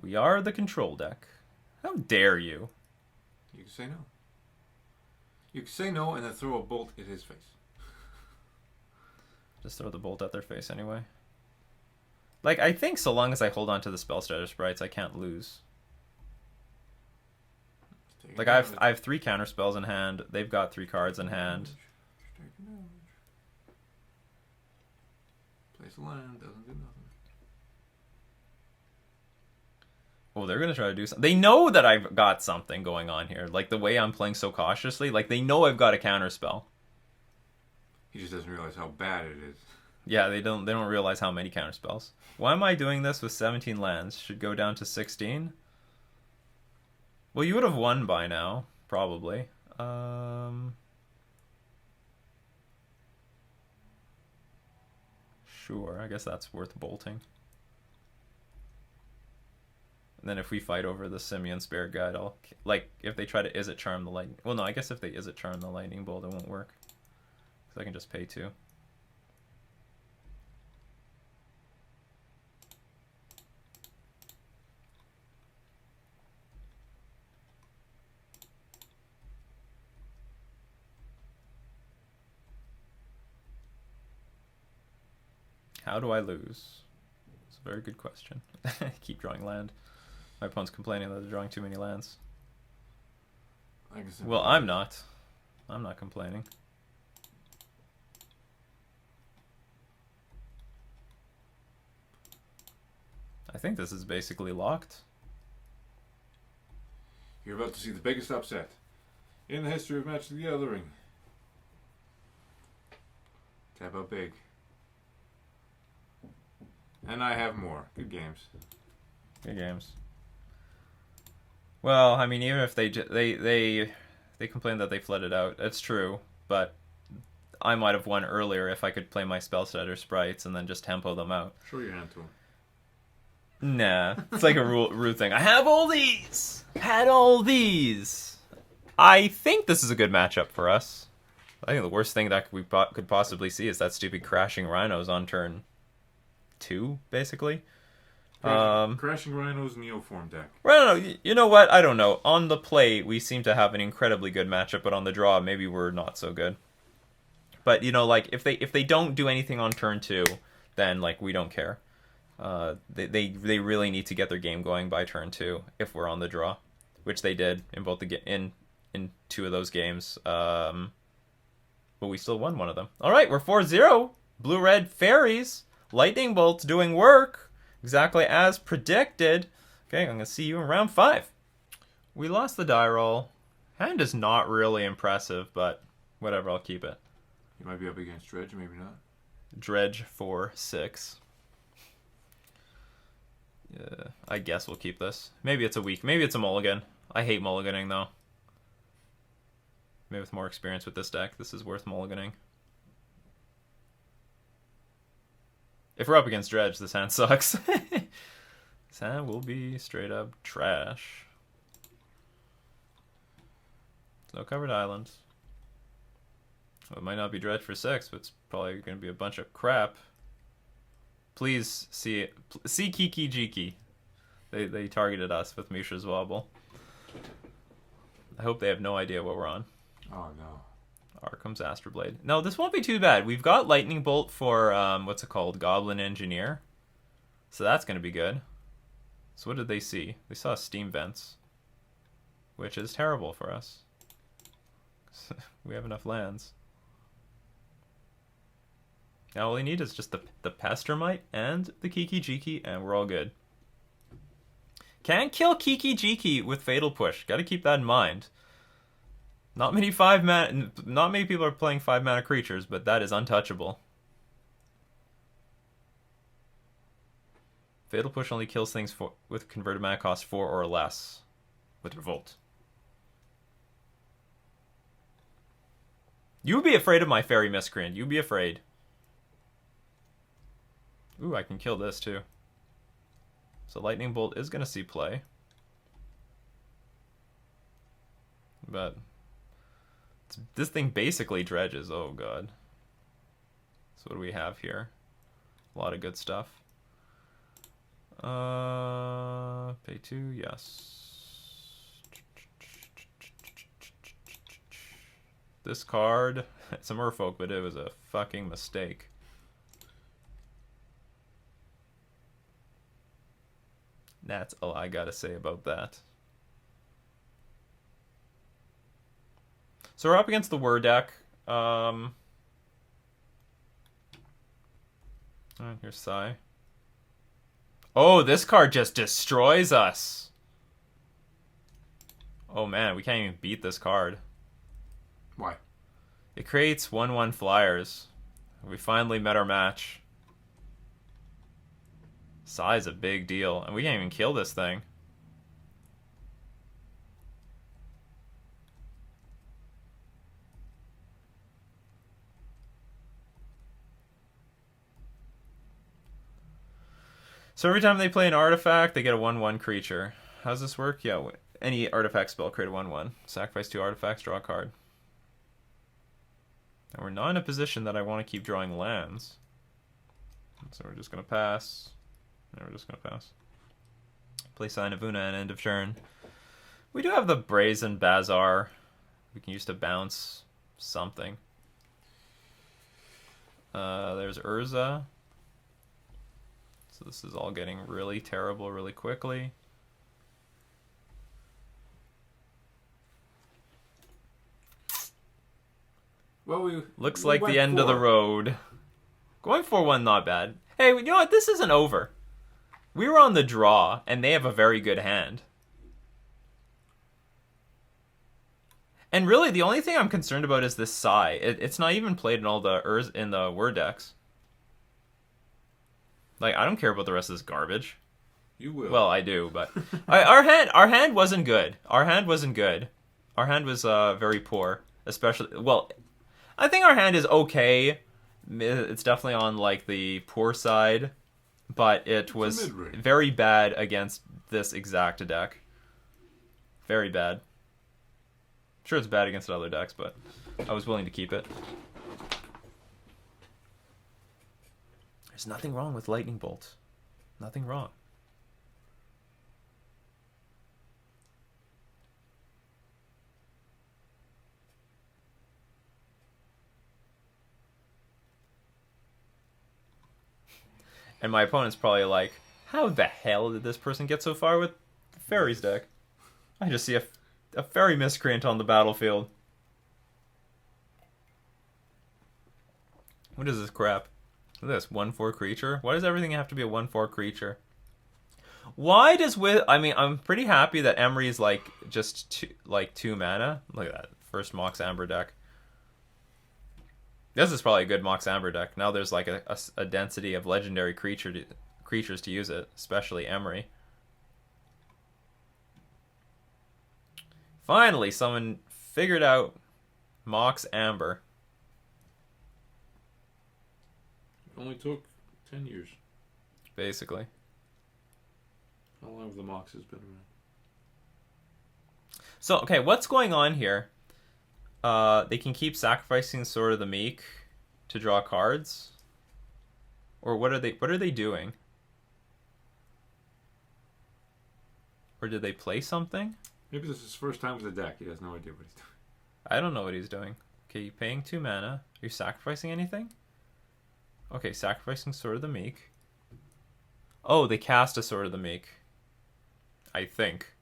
We are the control deck. How dare you?
You can say no. You can say no and then throw a bolt at his face.
Just throw the bolt at their face anyway. Like, I think so long as I hold on to the Spellstutter Sprites, I can't lose. Like, I have 3 counter spells in hand. They've got 3 cards in hand.
Place a land, doesn't do nothing.
Oh, they're going to try to do something. They know that I've got something going on here. Like, the way I'm playing so cautiously. Like, they know I've got a counter spell.
He just doesn't realize how bad it is.
Yeah, they don't realize how many counter spells. Why am I doing this with 17 lands? Should go down to 16? Well, you would have won by now, probably. Sure, I guess that's worth bolting. And then if we fight over the Simian Spirit Guide, I'll... Like, if they try to Izzet Charm the Lightning... Well, no, I guess if they Izzet Charm the Lightning Bolt, it won't work. Because I can just pay 2. How do I lose? It's a very good question. Keep drawing land. My opponent's complaining that they're drawing too many lands. Well, I'm not. I'm not complaining. I think this is basically locked.
You're about to see the biggest upset in the history of Magic the Gathering. Tap out big. And I have more. Good games.
Good games. Well, I mean, even if they complain that they flooded out, it's true. But I might have won earlier if I could play my Spellstutter sprites and then just tempo them out.
Show your hand to them.
Nah, it's like a rude thing. I have all these. Had all these. I think this is a good matchup for us. I think the worst thing that we could possibly see is that stupid Crashing Rhinos on turn 2, basically.
Crashing Rhinos Neoform deck.
Well, no, you know what? I don't know. On the play, we seem to have an incredibly good matchup, but on the draw, maybe we're not so good. But, you know, like, if they don't do anything on turn 2, then, like, we don't care. They really need to get their game going by turn 2 if we're on the draw, which they did in both in 2 of those games. But we still won one of them. All right, we're 4-0. Blue-red fairies. Lightning bolts doing work. Exactly as predicted. Okay, I'm going to see you in round 5. We lost the die roll. Hand is not really impressive, but whatever, I'll keep it.
You might be up against Dredge, maybe not.
Dredge 4-6. Yeah, I guess we'll keep this. Maybe it's a weak. Maybe it's a mulligan. I hate mulliganing, though. Maybe with more experience with this deck, this is worth mulliganing. If we're up against Dredge, this hand sucks. This hand will be straight up trash. No covered islands. Well, it might not be Dredge for 6, but it's probably going to be a bunch of crap. Please see Kiki-Jiki. They targeted us with Mishra's Wobble. I hope they have no idea what we're on.
Oh no.
Arkham's Astroblade. No, this won't be too bad. We've got Lightning Bolt for, what's it called? Goblin Engineer. So that's going to be good. So what did they see? They saw Steam Vents. Which is terrible for us. We have enough lands. Now all we need is just the Pestermite and the Kiki-Jiki, and we're all good. Can't kill Kiki-Jiki with Fatal Push. Gotta keep that in mind. Not many people are playing 5-mana creatures, but that is untouchable. Fatal Push only kills things with converted mana cost 4 or less with Revolt. You would be afraid of my Fairy Miscreant. You'd be afraid. Ooh, I can kill this too. So Lightning Bolt is going to see play. But this thing basically dredges. Oh god. So what do we have here? A lot of good stuff. Pay 2, yes. This card, it's a Merfolk, but it was a fucking mistake. That's all I gotta say about that. So we're up against the Word deck. Here's Sai. Oh, this card just destroys us. Oh man, we can't even beat this card.
Why?
It creates 1/1 flyers. We finally met our match. Sai's a big deal, and we can't even kill this thing. So every time they play an artifact, they get a 1/1 creature. How does this work? Yeah, any artifact spell create a 1/1. Sacrifice 2 artifacts, draw a card. And we're not in a position that I want to keep drawing lands. So we're just going to pass. And we're just going to pass. Play Sign of Una and end of turn. We do have the Brazen Bazaar. We can use to bounce something. There's Urza. So this is all getting really terrible really quickly.
Well,
looks
we
like
went
the end of the road. Going 4-1, not bad. Hey, you know what? This isn't over. We were on the draw, and they have a very good hand. And really, the only thing I'm concerned about is this Sai. It's not even played in all the in the word decks. Like, I don't care about the rest of this garbage.
You will.
Well, I do, but our hand wasn't good. Our hand wasn't good. Our hand was very poor, especially. Well, I think our hand is okay. It's definitely on like the poor side, but it was very bad against this exact deck. Very bad. Sure, it's bad against other decks, but I was willing to keep it. There's nothing wrong with Lightning Bolt. Nothing wrong. And my opponent's probably like, how the hell did this person get so far with the Fairies deck? I just see a Fairy Miscreant on the battlefield. What is this crap? Look at this, 1/4 creature? Why does everything have to be a 1/4 creature? Why does I mean, I'm pretty happy that Emery's like just 2 mana. Look at that, first Mox Amber deck. This is probably a good Mox Amber deck. Now there's like a density of legendary creatures to use it, especially Emery. Finally, someone figured out Mox Amber.
It only took 10 years.
Basically.
How long have the Moxes been around?
So, okay, what's going on here? They can keep sacrificing Sword of the Meek to draw cards? Or what are they doing? Or did they play something?
Maybe this is his first time with the deck. He has no idea what he's doing.
I don't know what he's doing. Okay, you're paying 2 mana. Are you sacrificing anything? Okay, sacrificing Sword of the Meek. Oh, they cast a Sword of the Meek. I think.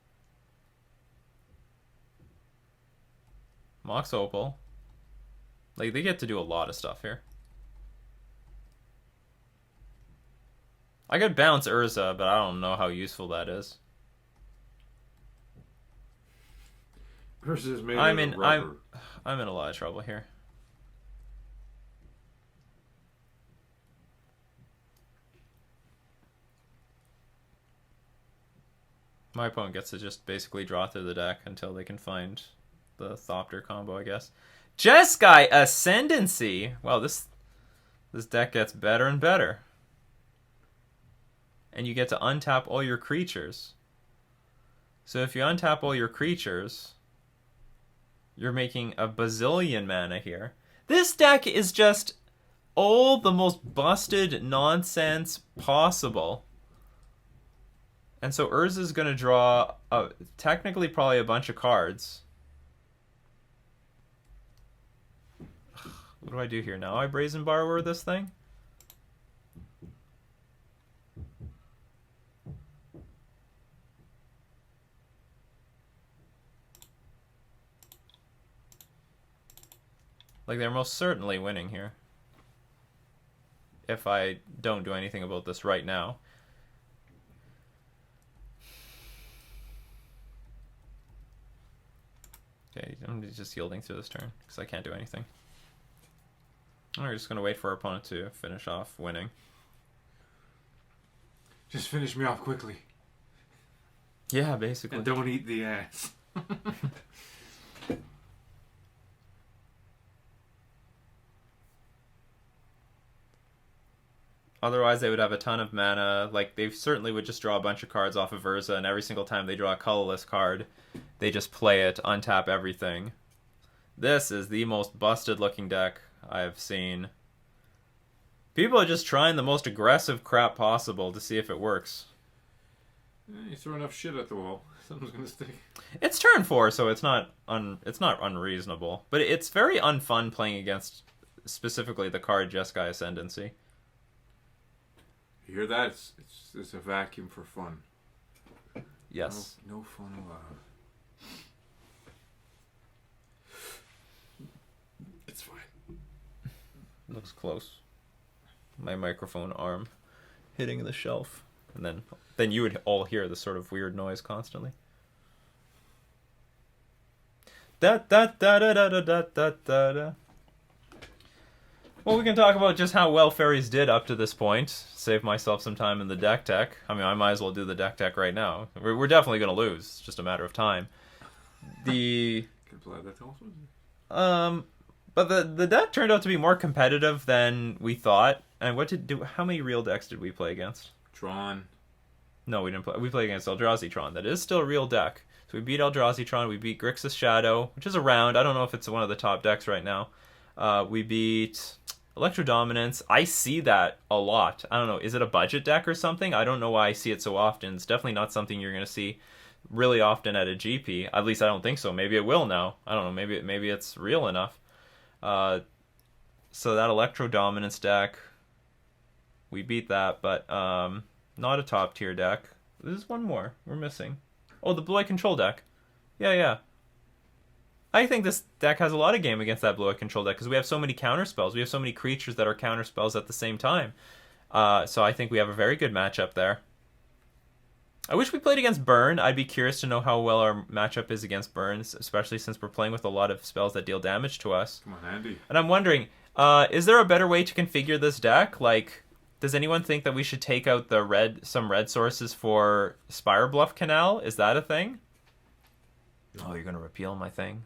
Mox Opal. Like, they get to do a lot of stuff here. I could bounce Urza, but I don't know how useful that is.
Urza's made out of rubber.
I'm in a lot of trouble here. My opponent gets to just basically draw through the deck until they can find the Thopter combo, I guess. Jeskai Ascendancy! Wow, this deck gets better and better. And you get to untap all your creatures. So if you untap all your creatures, you're making a bazillion mana here. This deck is just all the most busted nonsense possible. And so Urza's going to draw technically probably a bunch of cards. What do I do here now? I Brazen Borrower this thing? Like, they're most certainly winning here. If I don't do anything about this right now. Okay, I'm just yielding through this turn because I can't do anything. We're just going to wait for our opponent to finish off winning.
Just finish me off quickly.
Yeah, basically.
And don't eat the ass.
Otherwise, they would have a ton of mana. Like, they certainly would just draw a bunch of cards off of Urza, and every single time they draw a colorless card, they just play it, untap everything. This is the most busted-looking deck I've seen. People are just trying the most aggressive crap possible to see if it works.
You throw enough shit at the wall, something's gonna stick.
It's turn 4, so it's not unreasonable. But it's very unfun playing against, specifically, the card Jeskai Ascendancy.
You hear that? It's a vacuum for fun.
Yes.
No fun allowed. It's fine.
Looks close. My microphone arm hitting the shelf. And then you would all hear this sort of weird noise constantly. Da da da da da da da da da. Well, we can talk about just how well Fairies did up to this point. Save myself some time in the deck tech. I mean, I might as well do the deck tech right now. We're definitely going to lose. It's just a matter of time. But the deck turned out to be more competitive than we thought. And how many real decks did we play against?
Tron.
No, we didn't play. We played against Eldrazi Tron. That is still a real deck. So we beat Eldrazi Tron. We beat Grixis Shadow, which is around. I don't know if it's one of the top decks right now. We beat Electrodominance. I see that a lot. I don't know. Is it a budget deck or something? I don't know why I see it so often. It's definitely not something you're going to see really often at a GP. At least I don't think so. Maybe it will now. I don't know. Maybe it's real enough. So that Electrodominance deck, we beat that, but not a top tier deck. There's one more we're missing. Oh, the Blue-Eye Control deck. Yeah. I think this deck has a lot of game against that Blue-Eye Control deck because we have so many counterspells. We have so many creatures that are counterspells at the same time. So I think we have a very good matchup there. I wish we played against Burn. I'd be curious to know how well our matchup is against Burns, especially since we're playing with a lot of spells that deal damage to us.
Come on, Andy.
And I'm wondering, is there a better way to configure this deck? Like, does anyone think that we should take out some red sources for Spire Bluff Canal? Is that a thing? Oh, you're going to repeal my thing?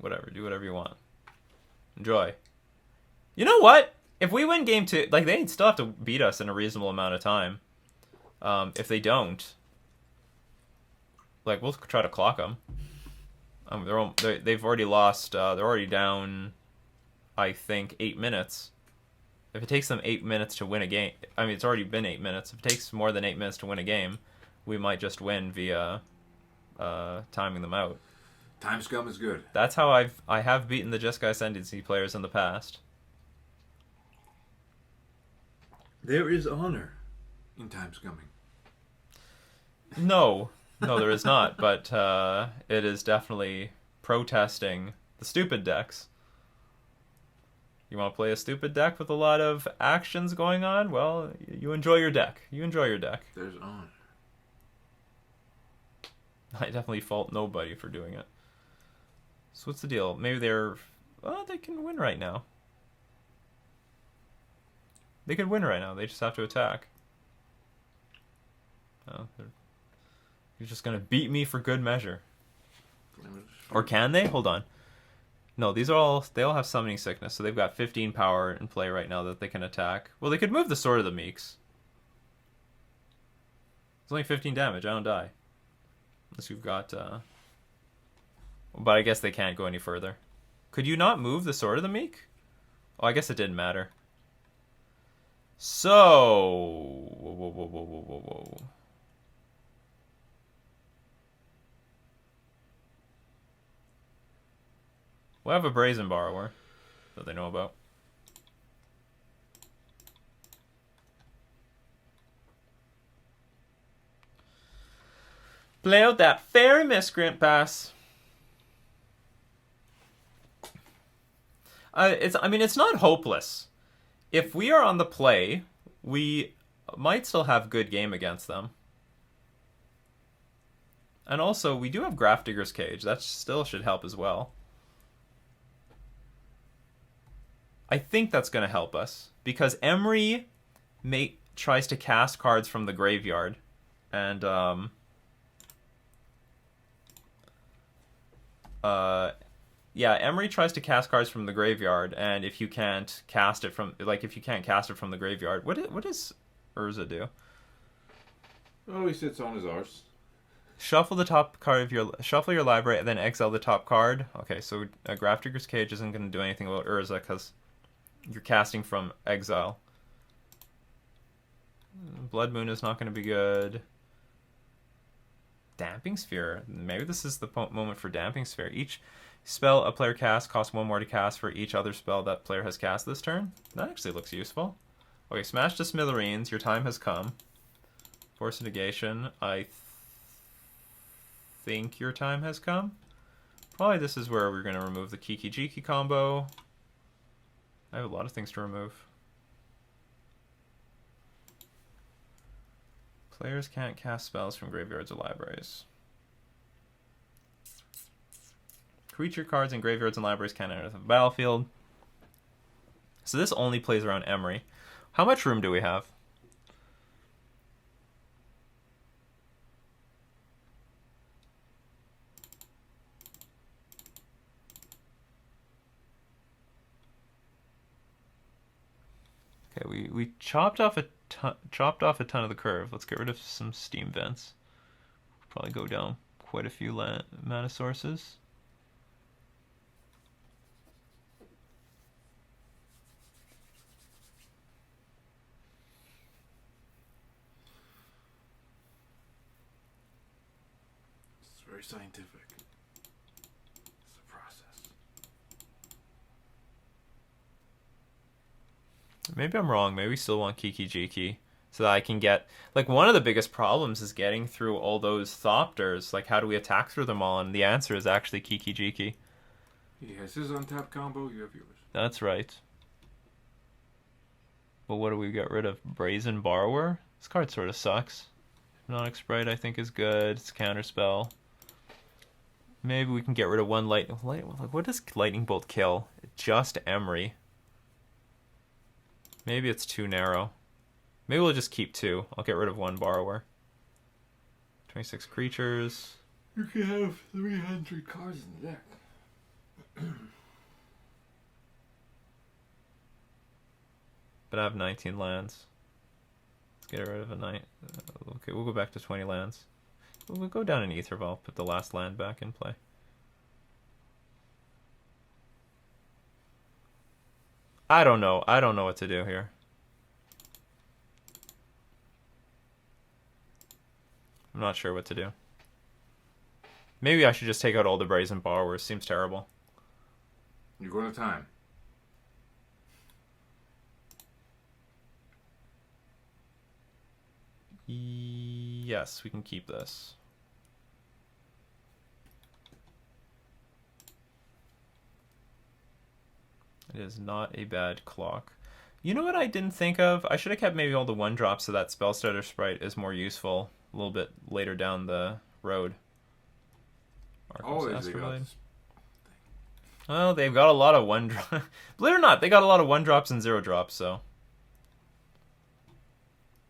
Whatever, do whatever you want. Enjoy. You know what? If we win game 2, like, they still have to beat us in a reasonable amount of time. If they don't, like, we'll try to clock them. They've already lost. They're already down, I think, 8 minutes. If it takes them 8 minutes to win a game, I mean, it's already been 8 minutes. If it takes more than 8 minutes to win a game, we might just win via timing them out.
Time scum is good.
That's how I have beaten the Jeskai Ascendancy players in the past.
There is honor in time scumming.
No, there is not. But it is definitely protesting the stupid decks. You want to play a stupid deck with a lot of actions going on? Well, you enjoy your deck.
There's honor.
I definitely fault nobody for doing it. So what's the deal? Maybe they can win right now. They could win right now. They just have to attack. Oh, you're just gonna beat me for good measure. Or can they? Hold on. No, they all have summoning sickness, so they've got 15 power in play right now that they can attack. Well, they could move the Sword of the Meeks. It's only 15 damage. I don't die. Unless you've got... But I guess they can't go any further. Could you not move the Sword of the Meek? Oh, I guess it didn't matter. So... Whoa. We'll have a Brazen Borrower that they know about. Play out that Fairy Miscreant pass. It's not hopeless. If we are on the play, we might still have good game against them. And also, we do have Grafdigger's Cage. That still should help as well. I think that's going to help us. Because Emery tries to cast cards from the graveyard. And, yeah, Emery tries to cast cards from the graveyard, and if you can't cast it from if you can't cast it from the graveyard, what does Urza do?
Oh, he sits on his arse.
Shuffle the top card of your library, and then exile the top card. Okay, so Grafdigger's Cage isn't going to do anything about Urza because you're casting from exile. Blood Moon is not going to be good. Damping Sphere. Maybe this is the moment for Damping Sphere. Each spell a player casts costs 1 more to cast for each other spell that player has cast this turn. That actually looks useful. Okay, Smash to Smithereens. Your time has come. Force Negation. I think your time has come. Probably this is where we're going to remove the Kiki-Jiki combo. I have a lot of things to remove. Players can't cast spells from graveyards or libraries. Creature cards in graveyards and libraries can't enter the battlefield. So this only plays around Emery. How much room do we have? Okay, we chopped off a ton of the curve. Let's get rid of some steam vents. Probably go down quite a few mana sources.
It's very scientific. It's a process.
Maybe I'm wrong. Maybe we still want Kiki-Jiki so that I can get... Like, one of the biggest problems is getting through all those Thopters. Like, how do we attack through them all? And the answer is actually Kiki-Jiki.
He has his untapped combo, you have yours.
That's right. But what do we get rid of? Brazen Borrower? This card sort of sucks. Hypnotic Sprite, I think, is good. It's counterspell. Maybe we can get rid of one what does Lightning Bolt kill? Just Emery. Maybe it's too narrow. Maybe we'll just keep 2. I'll get rid of 1 Borrower. 26 creatures.
You can have 300 cards in the deck.
But I have 19 lands. Let's get rid of a 9. Okay, we'll go back to 20 lands. We'll go down in Ether Vault, put the last land back in play. I don't know. I don't know what to do here. I'm not sure what to do. Maybe I should just take out all the Brazen Borrowers. Seems terrible.
You're going to time.
Yes, we can keep this. It is not a bad clock. You know what I didn't think of? I should have kept maybe all the 1-drops so that Spellstutter Sprite is more useful a little bit later down the road.
Always they got.
Well, they've got a lot of 1-drop. Believe it or not, they got a lot of 1-drops and 0-drops, so.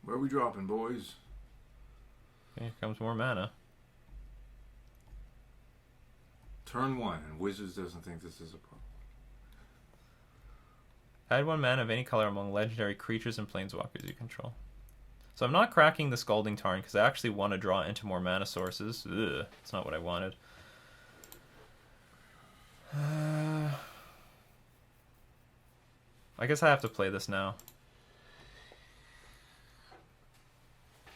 Where are we dropping, boys?
Here comes more mana.
Turn 1, and Wizards doesn't think this is a problem.
Add 1 mana of any color among legendary creatures and planeswalkers you control. So I'm not cracking the Scalding Tarn because I actually want to draw into more mana sources. Ugh, that's not what I wanted. I guess I have to play this now.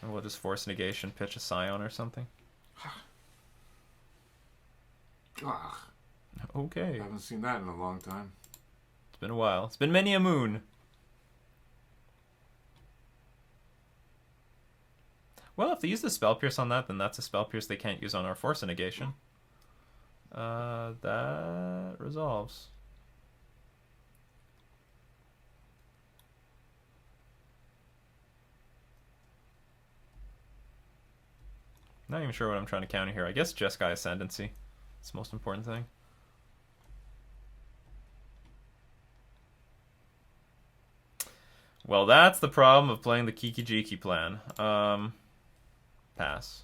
And we'll just force negation, pitch a Scion or something. Okay.
I haven't seen that in a long time.
It's been a while. It's been many a moon. Well, if they use the Spell Pierce on that, then that's a Spell Pierce they can't use on our Force Negation. That resolves. Not even sure what I'm trying to counter here. I guess Jeskai Ascendancy. It's the most important thing. Well, that's the problem of playing the Kiki-Jiki plan. Pass.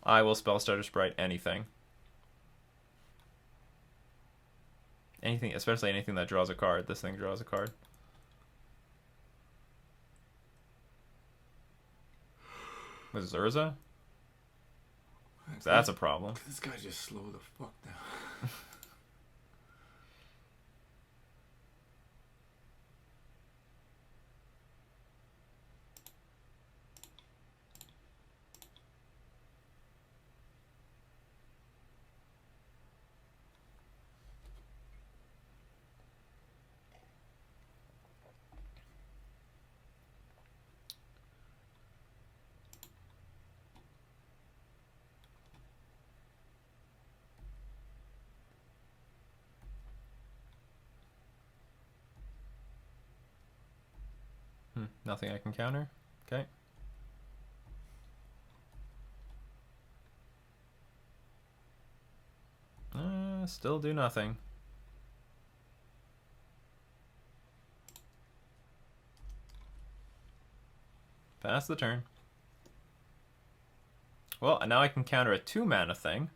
I will Spellstutter Sprite anything. Anything, especially anything that draws a card. This thing draws a card. With Urza? That's a problem.
This guy just slow the fuck down.
Nothing I can counter. Okay. Still do nothing. Pass the turn. Well, now I can counter a 2-mana thing.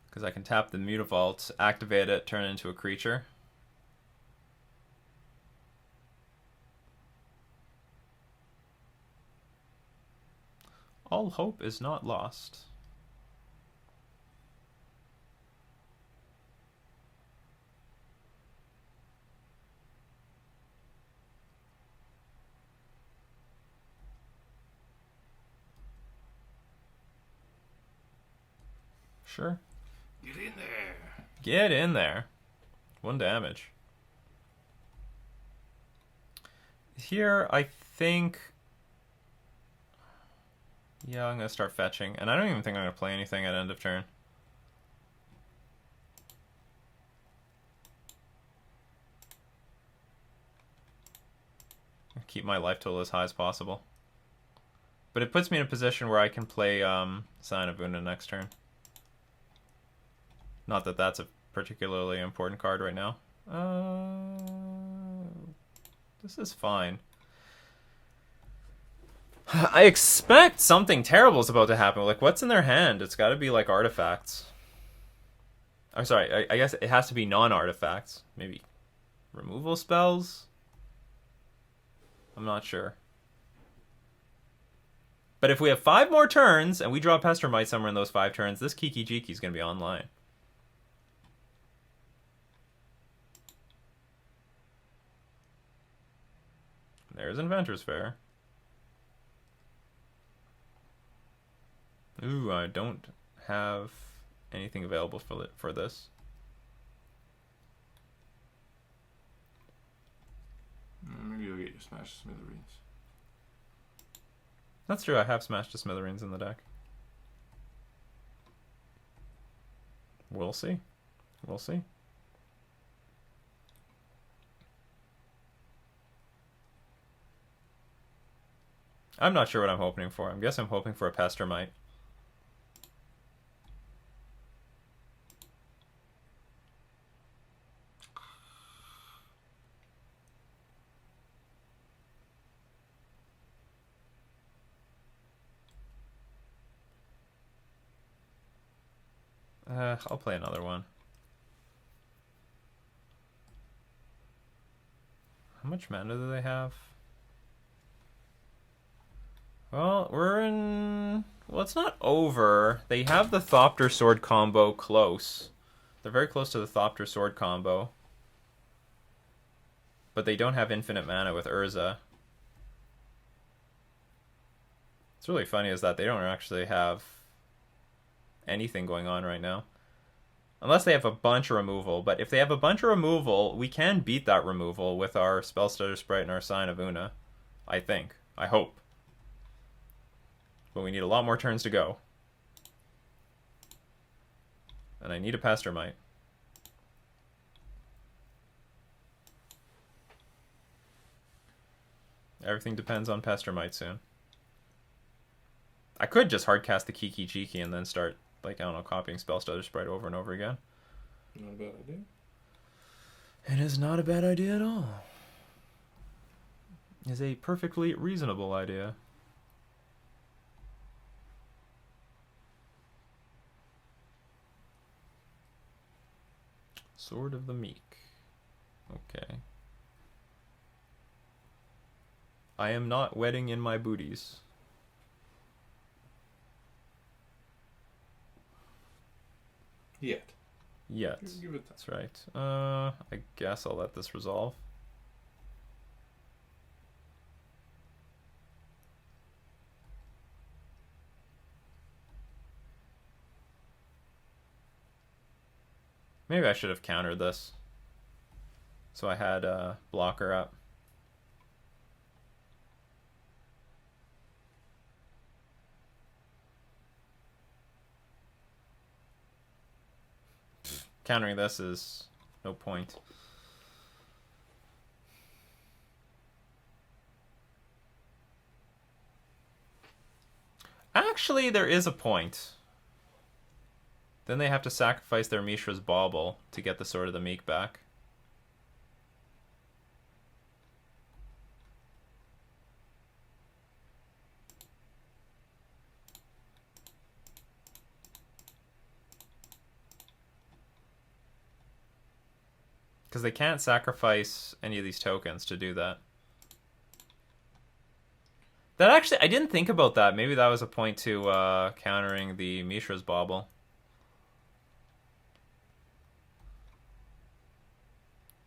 Because I can tap the Mutavault, activate it, turn it into a creature. All hope is not lost. Sure.
Get in there.
Get in there. 1 damage. Here, I think... Yeah, I'm going to start fetching. And I don't even think I'm going to play anything at end of turn. Keep my life total as high as possible. But it puts me in a position where I can play Sign of Una next turn. Not that that's a particularly important card right now. This is fine. I expect something terrible is about to happen. Like, what's in their hand? It's got to be, like, artifacts. I'm sorry, I guess it has to be non-artifacts. Maybe removal spells? I'm not sure. But if we have 5 more turns, and we draw Pestermite somewhere in those 5 turns, this Kiki-Jiki is going to be online. There's Inventor's Fair. Ooh, I don't have anything available for this.
Maybe you'll get your Smash Smithereens.
That's true, I have Smash to Smithereens in the deck. We'll see. We'll see. I'm not sure what I'm hoping for. I guess I'm hoping for a Pestermite. I'll play another one. How much mana do they have? Well, we're in... Well, it's not over. They have the Thopter Sword combo close. They're very close to the Thopter Sword combo. But they don't have infinite mana with Urza. What's really funny is that they don't actually have anything going on right now. Unless they have a bunch of removal. But if they have a bunch of removal, we can beat that removal with our Spellstutter Sprite and our Sign of Una. I think. I hope. But we need a lot more turns to go. And I need a Pestermite. Everything depends on Pestermite soon. I could just hardcast the Kiki-Jiki and then start, like, I don't know, copying Spellstutter Sprite over and over again.
Not a bad idea.
It is not a bad idea at all. It is a perfectly reasonable idea. Sword of the Meek. Okay. I am not wetting in my booties.
Yet. Give it
That's right. I guess I'll let this resolve. Maybe I should have countered this. So I had a blocker up. Countering this is no point. Actually, there is a point. Then they have to sacrifice their Mishra's Bauble to get the Sword of the Meek back. Because they can't sacrifice any of these tokens to do that. That actually, I didn't think about that. Maybe that was a point to countering the Mishra's Bauble.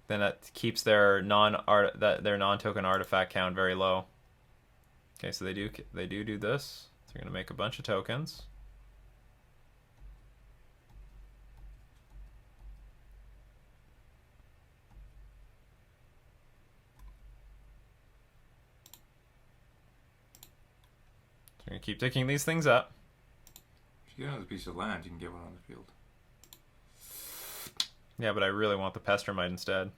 Then that keeps their non-token artifact count very low. Okay, so they do this. So they're gonna make a bunch of tokens. So we're gonna keep picking these things up.
If you get another piece of land, you can get one on the field.
Yeah, but I really want the Pestermite instead.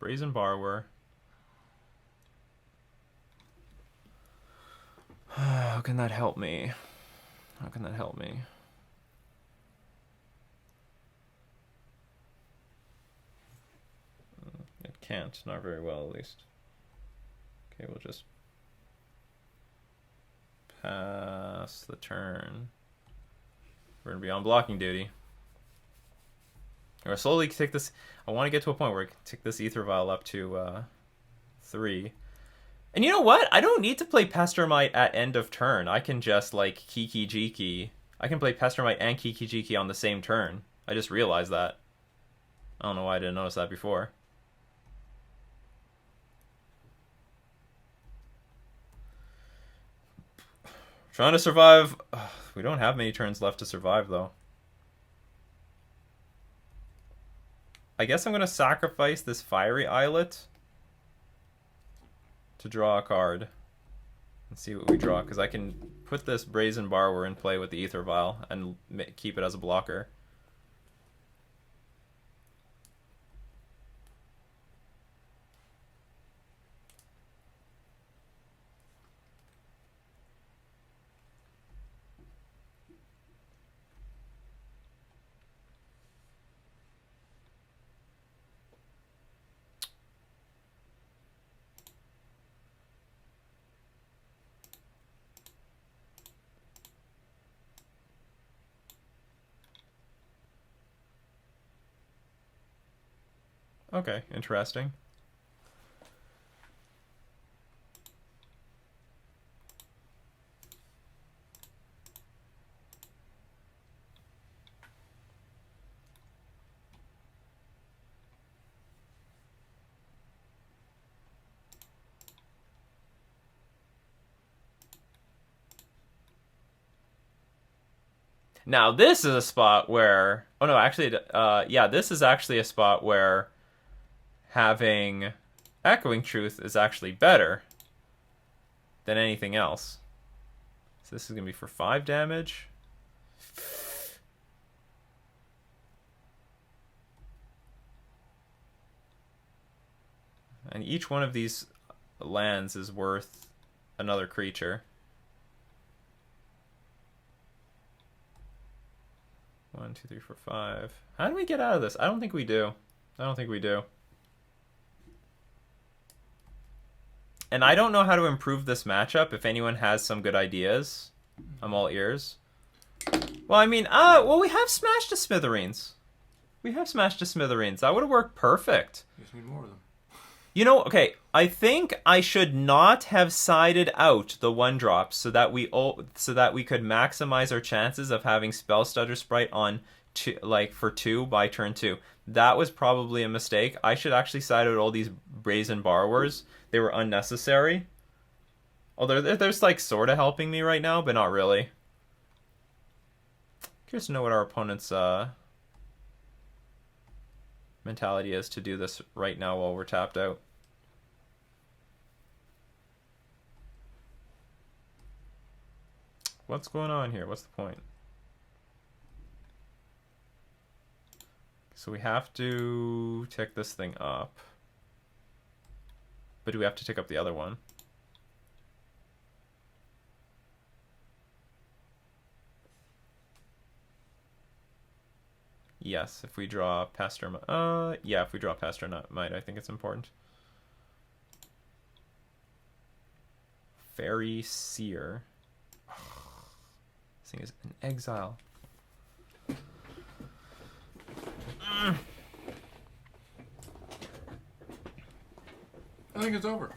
Brazen Borrower. How can that help me? How can that help me? It can't. Not very well, at least. Okay, we'll just pass the turn. We're going to be on blocking duty. Or slowly take this. I want to get to a point where I can take this Ether Vial up to 3. And you know what? I don't need to play Pestermite at end of turn. I can just, like, Kiki-Jiki. I can play Pestermite and Kiki-Jiki on the same turn. I just realized that. I don't know why I didn't notice that before. Trying to survive. Ugh, we don't have many turns left to survive, though. I guess I'm going to sacrifice this Fiery Islet to draw a card and see what we draw, because I can put this Brazen Borrower in play with the Ether Vial and keep it as a blocker. Okay, interesting. Now this is a spot where, oh no, actually, yeah, this is actually a spot where having Echoing Truth is actually better than anything else. So this is going to be for 5 damage. And each one of these lands is worth another creature. 1, 2, 3, 4, 5. How do we get out of this? I don't think we do. I don't think we do. And I don't know how to improve this matchup. If anyone has some good ideas, I'm all ears. Well, I mean, well, we have Smash to Smithereens. We have Smash to Smithereens. That would have worked perfect.
You just need more of them.
You know, okay, I think I should not have sided out the 1-drops so that we could maximize our chances of having Spell Stutter Sprite on for 2 by turn 2. That was probably a mistake. I should actually side out all these Brazen Borrowers. They were unnecessary. Although they're like sort of helping me right now, but not really. Curious to know what our opponent's mentality is to do this right now while we're tapped out. What's going on here? What's the point? So we have to tick this thing up. But do we have to tick up the other one? Yes, if we draw Pestermite. Yeah, if we draw Pestermite, I think it's important. Fairy Seer. This thing is in exile.
I think it's over.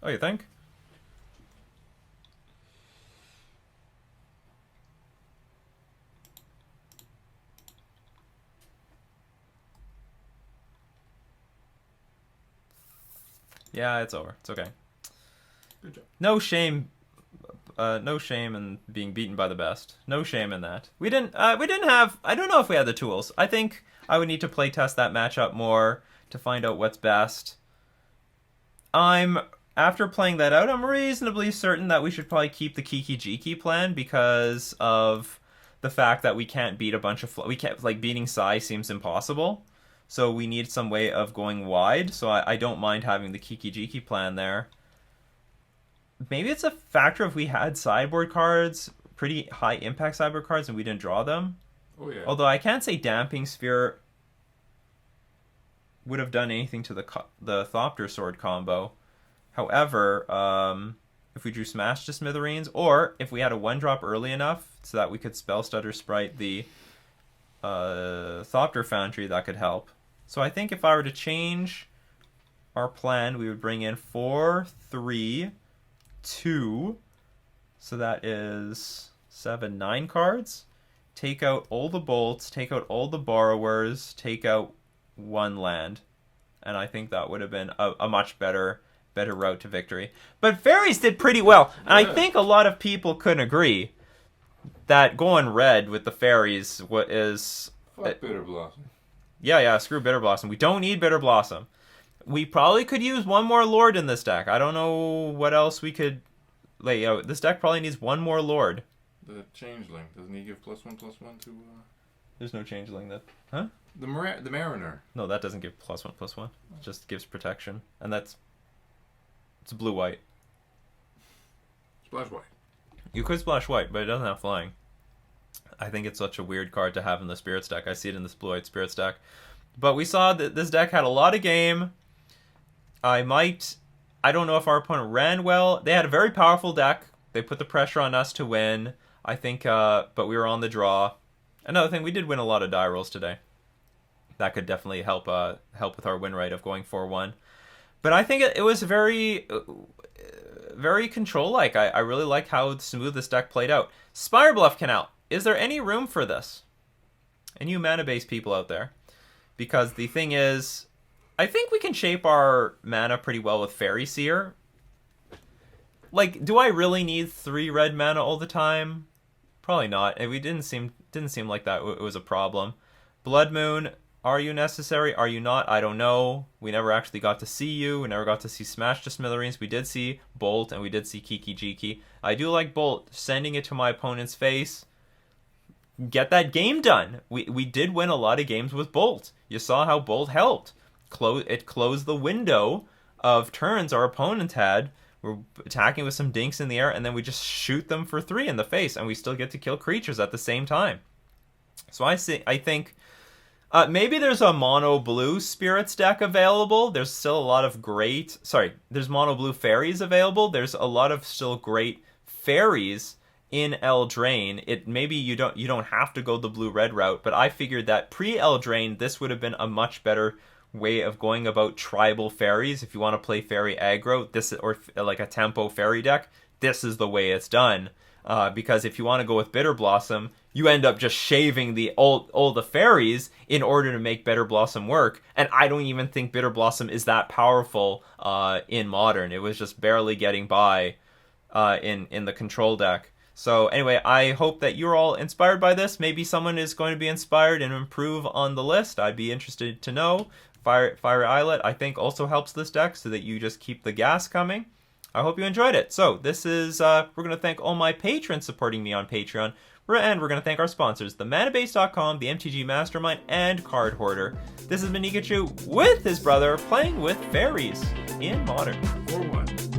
Oh, you think? Yeah, it's over. It's okay.
Good job.
No shame. No shame in being beaten by the best. No shame in that. We didn't have. I don't know if we had the tools. I think I would need to play test that matchup more to find out what's best. After playing that out, I'm reasonably certain that we should probably keep the Kiki-Jiki plan because of the fact that we can't beat a bunch of we can't beating Sai seems impossible. So we need some way of going wide. So I don't mind having the Kiki-Jiki plan there. Maybe it's a factor if we had sideboard cards, pretty high impact sideboard cards, and we didn't draw them.
Oh yeah.
Although I can't say Damping Sphere would have done anything to the Thopter Sword combo. However, if we drew Smash to Smithereens, or if we had a 1-drop early enough so that we could Spell Stutter Sprite the Thopter Foundry, that could help. So I think if I were to change our plan, we would bring in 4, 3, 2, so that is 7, 9 cards. Take out all the bolts, take out all the borrowers, take out 1 land. And I think that would have been a much better route to victory. But Fairies did pretty well. And I think a lot of people could agree that going red with the Fairies is...
Fuck Bitter Blossom.
Yeah, screw Bitter Blossom. We don't need Bitter Blossom. We probably could use 1 more Lord in this deck. I don't know what else we could lay out. This deck probably needs 1 more Lord.
The Changeling. Doesn't he give +1/+1 to...
There's no Changeling that... Huh?
The Mariner.
No, that doesn't give +1/+1. It just gives protection. And that's... It's blue-white.
Splash white.
You could splash white, but it doesn't have flying. I think it's such a weird card to have in the Spirits deck. I see it in this blue-white Spirits deck. But we saw that this deck had a lot of game. I don't know if our opponent ran well. They had a very powerful deck. They put the pressure on us to win. I think, but we were on the draw. Another thing, we did win a lot of die rolls today. That could definitely help with our win rate of going 4-1. But I think it was very, very control-like. I really like how smooth this deck played out. Spire Bluff Canal. Is there any room for this? And you mana-based people out there. Because the thing is, I think we can shape our mana pretty well with Fairy Seer. Like, do I really need 3 red mana all the time? Probably not. And we didn't seem like that it was a problem. Blood Moon, are you necessary? Are you not? I don't know. We never actually got to see you. We never got to see Smash to Smithereens. We did see Bolt and we did see Kiki-Jiki. I do like Bolt. Sending it to my opponent's face. Get that game done. We did win a lot of games with Bolt. You saw how Bolt helped. It closed the window of turns our opponent had. We're attacking with some dinks in the air, and then we just shoot them for 3 in the face, and we still get to kill creatures at the same time. So I think maybe there's a mono blue Spirits deck available. There's still a lot of there's mono blue Fairies available. There's a lot of still great Fairies in Eldraine, it maybe you don't have to go the blue-red route, but I figured that pre-Eldraine this would have been a much better way of going about tribal fairies. If you want to play fairy aggro, this, or like a tempo fairy deck, this is the way it's done. Because if you want to go with Bitter Blossom, you end up just shaving all the fairies in order to make Bitter Blossom work. And I don't even think Bitter Blossom is that powerful in Modern. It was just barely getting by in the control deck. So anyway, I hope that you're all inspired by this. Maybe someone is going to be inspired and improve on the list. I'd be interested to know. Fiery Islet, I think, also helps this deck so that you just keep the gas coming. I hope you enjoyed it. So this is, we're going to thank all my patrons supporting me on Patreon. And we're going to thank our sponsors, themanabase.com, the MTG Mastermind, and Card Hoarder. This has been Nikachu with his brother playing with fairies in Modern.
4-1.